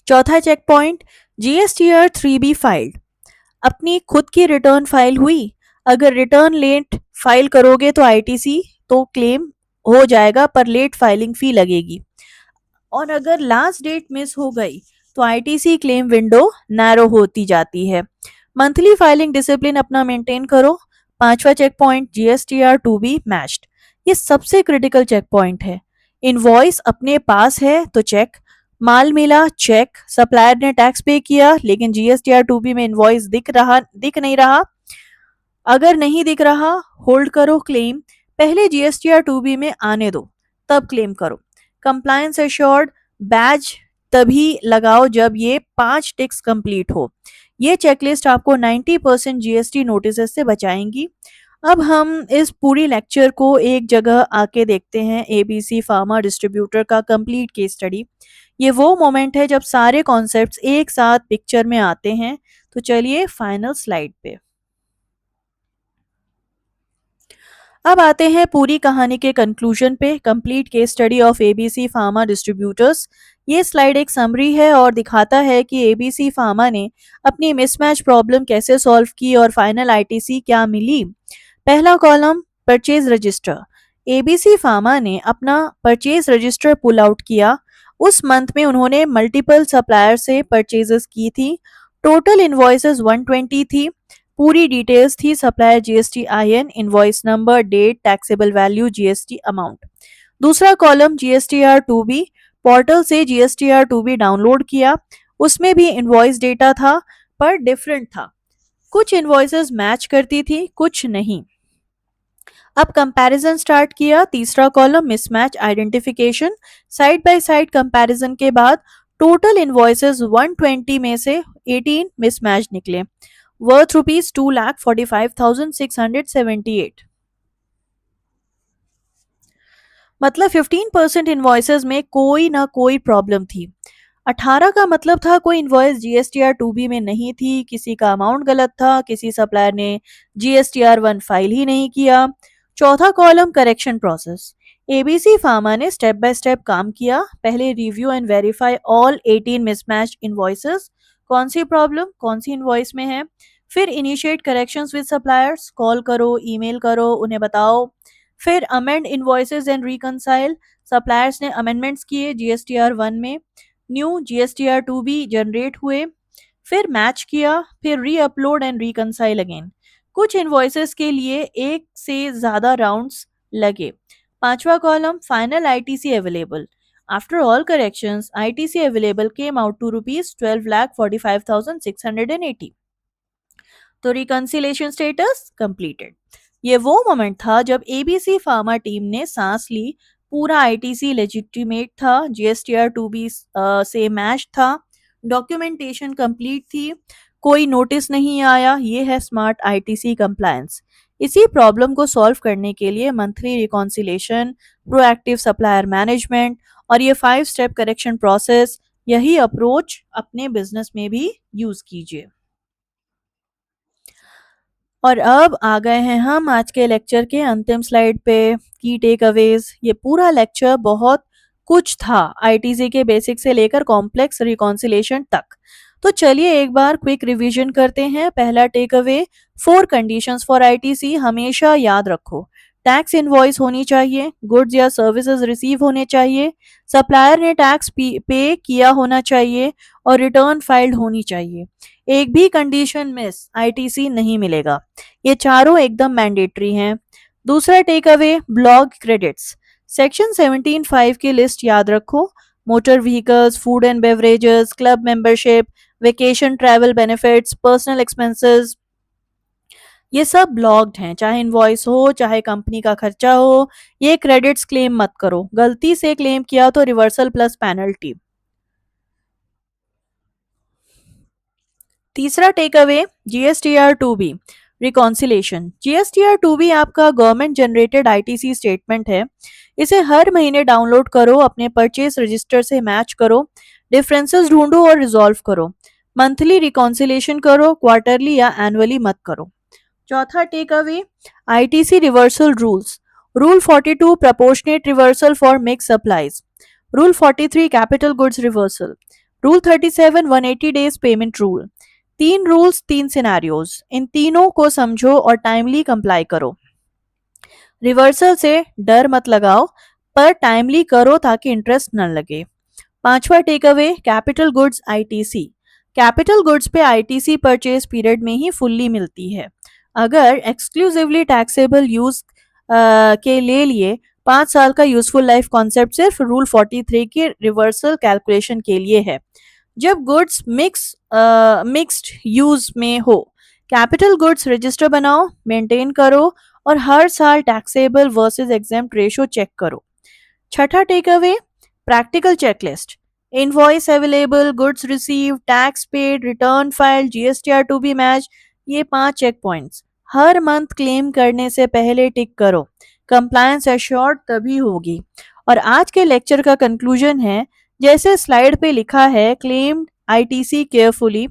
S1: चौथा check point, GSTR 3B filed. अपनी खुद की रिटर्न फाइल हुई। अगर रिटर्न लेट फाइल करोगे तो आईटीसी तो क्लेम हो जाएगा पर लेट फाइलिंग फी लगेगी, और अगर लास्ट डेट मिस हो गई तो आईटीसी क्लेम विंडो नैरो होती जाती है। मंथली फाइलिंग डिसिप्लिन अपना मेंटेन करो। पांचवा check point, GSTR 2B matched. ये सबसे क्रिटिकल चेक पॉइंट है। इनवॉइस अपने पास है तो चेक, माल मिला चेक, सप्लायर ने टैक्स पे किया लेकिन जीएसटीआर 2B में इनवॉइस दिख नहीं रहा। अगर नहीं दिख रहा, होल्ड करो क्लेम, पहले जीएसटीआर 2B में आने दो तब क्लेम करो। कंप्लायंस एश्योर्ड बैज तभी लगाओ जब ये 5 टिक्स कंप्लीट हो। ये चेकलिस्ट आपको 90% जीएसटी नोटिस से बचाएंगी। अब हम इस पूरी लेक्चर को एक जगह आके देखते हैं, एबीसी फार्मा डिस्ट्रीब्यूटर का कंप्लीट केस स्टडी। ये वो मोमेंट है जब सारे कॉन्सेप्ट्स एक साथ पिक्चर में आते हैं। तो चलिए फाइनल स्लाइड पे। अब आते हैं पूरी कहानी के कंक्लूजन पे, complete case study of ABC pharma distributors. ये स्लाइड एक समरी है और दिखाता है कि एबीसी फार्मा ने अपनी मिसमैच प्रॉब्लम कैसे सॉल्व की और फाइनल आईटीसी क्या मिली। पहला column, purchase register. ABC pharma ने अपना परचेज रजिस्टर पुल आउट किया। उस मंथ में उन्होंने मल्टीपल सप्लायर से परचेजेस की थी। टोटल इनवॉइसेस 120 थी। पूरी डिटेल्स थी, supplier GST IN, invoice number, date, taxable value, GST amount. दूसरा कॉलम, जीएसटीआर 2B। पोर्टल से जीएसटीआर 2B डाउनलोड किया, उसमें भी इनवॉइस डेटा था पर डिफरेंट था। कुछ इनवॉइसेस मैच करती थी, कुछ नहीं। अब कंपैरिजन स्टार्ट किया। तीसरा column mismatch identification. Side by side comparison के बाद टोटल इनवॉइसेस 120 में से 18 मिसमैच निकले। Worth rupees 2,45,678। मतलब 15% इनवॉइसेस में कोई ना कोई प्रॉब्लम थी। 18 का मतलब था कोई इनवॉइस जीएसटीआर 2B में नहीं थी, किसी का अमाउंट गलत था, किसी सप्लायर ने जीएसटीआर 1 फाइल ही नहीं किया। चौथा column correction process. ABC pharma ने स्टेप बाय स्टेप काम किया। पहले review and verify all 18 mismatch invoices. कौन सी प्रॉब्लम कौन सी इनवॉइस में है। फिर initiate corrections with suppliers. Call करो, ईमेल करो, उन्हें बताओ। फिर amend invoices and reconcile. Suppliers ने अमेंडमेंट्स किए जीएसटीआर 1 में। न्यू जीएसटीआर 2B जनरेट हुए। फिर मैच किया। फिर reupload and reconcile again. कुछ इनवॉइसेस के लिए एक से ज़्यादा राउंड्स लगे। पांचवा column final ITC available. After all corrections ITC available came out to rupees 12,45,680। तो रिकंसिलेशन स्टेटस कंप्लीटेड। ये वो मोमेंट था जब एबीसी फार्मा टीम ने सांस ली। पूरा आईटीसी लेजिटिमेट था, जीएसटीआर 2B से मैच था, डॉक्यूमेंटेशन कंप्लीट थी, कोई नोटिस नहीं आया। ये है स्मार्ट आईटीसी कंप्लायंस। इसी प्रॉब्लम को सॉल्व करने के लिए monthly reconciliation, proactive supplier management और ये 5 स्टेप करेक्शन प्रोसेस, यही अप्रोच अपने बिजनेस में भी यूज कीजिए। और अब आ गए हैं हम आज के लेक्चर के अंतिम स्लाइड पे। की टेक अवेज। ये पूरा लेक्चर बहुत कुछ था, आईटीसी के बेसिक से लेकर कॉम्प्लेक्स रिकॉन्सिलेशन तक। तो चलिए एक बार क्विक रिवीजन करते हैं। पहला take away, 4 conditions for ITC हमेशा याद रखो। टैक्स इनवॉइस होनी चाहिए, गुड्स या सर्विसेज रिसीव होने चाहिए, सप्लायर ने टैक्स पे किया होना चाहिए और रिटर्न फाइल्ड होनी चाहिए। एक भी कंडीशन मिस आईटीसी नहीं मिलेगा। ये चारों एकदम मैंडेटरी हैं। दूसरा take away, block credits. Section 17(5) की लिस्ट याद रखो। Motor vehicles, food and beverages, club membership, vacation travel benefits, personal expenses, ये सब ब्लॉक्ड हैं। चाहे इनवॉइस हो, चाहे कंपनी का खर्चा हो, ये क्रेडिट्स क्लेम मत करो। गलती से क्लेम किया तो रिवर्सल प्लस पेनल्टी। तीसरा take away, GSTR 2B reconciliation. GSTR 2B आपका गवर्नमेंट जनरेटेड आईटीसी स्टेटमेंट है। इसे हर महीने डाउनलोड करो, अपने परचेज रजिस्टर से मैच करो, डिफरेंसेस ढूंढो और रिजॉल्व करो। मंथली रिकॉन्सिलेशन करो, क्वार्टरली या एनुअली मत करो। चौथा take away, ITC reversal rules. Rule 42 proportionate reversal for mix supplies. Rule 43 capital goods reversal. Rule 37 180 days payment rule. 3 rules 3 scenarios, इन तीनों को समझो और टाइमली कंप्लाई करो। रिवर्सल से डर मत लगाओ, पर टाइमली करो ताकि इंटरेस्ट न लगे। पांचवा take away, capital goods ITC. Capital goods पे आईटीसी परचेज पीरियड में ही फुल्ली मिलती है। अगर एक्सक्लूसिवली टैक्सेबल यूज के ले लिए 5 साल का यूजफुल लाइफ कॉन्सेप्ट सिर्फ रूल 43 के रिवर्सल कैलकुलेशन के लिए है। जब गुड्स मिक्स्ड यूज में हो, कैपिटल गुड्स रजिस्टर बनाओ, मेंटेन करो और हर साल taxable versus exempt ratio check करो। छठा take away, practical checklist. Invoice available, goods receive, tax paid, return file, GSTR 2B match, ये 5 चेक पॉइंट्स हर मंथ क्लेम करने से पहले टिक करो। कंप्लायंस एश्योर्ड तभी होगी। और आज के लेक्चर का कंक्लूजन है, जैसे स्लाइड पे लिखा है, claimed ITC carefully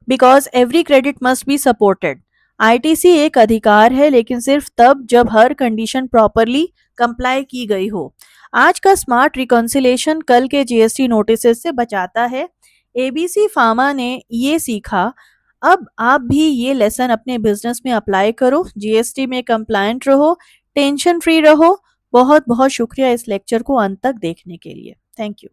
S1: because every credit must be supported. ITC एक अधिकार है, लेकिन सिर्फ तब जब हर कंडीशन प्रॉपरली कंप्लाई की गई हो। आज का स्मार्ट रिकॉन्सिलेशन कल के जीएसटी नोटिस से बचाता है। एबीसी फार्मा ने ये सीखा, अब आप भी ये लेसन अपने बिजनेस में अप्लाई करो। जीएसटी में कंप्लायंट रहो, टेंशन फ्री रहो। बहुत बहुत शुक्रिया इस लेक्चर को अंत तक देखने के लिए। Thank you.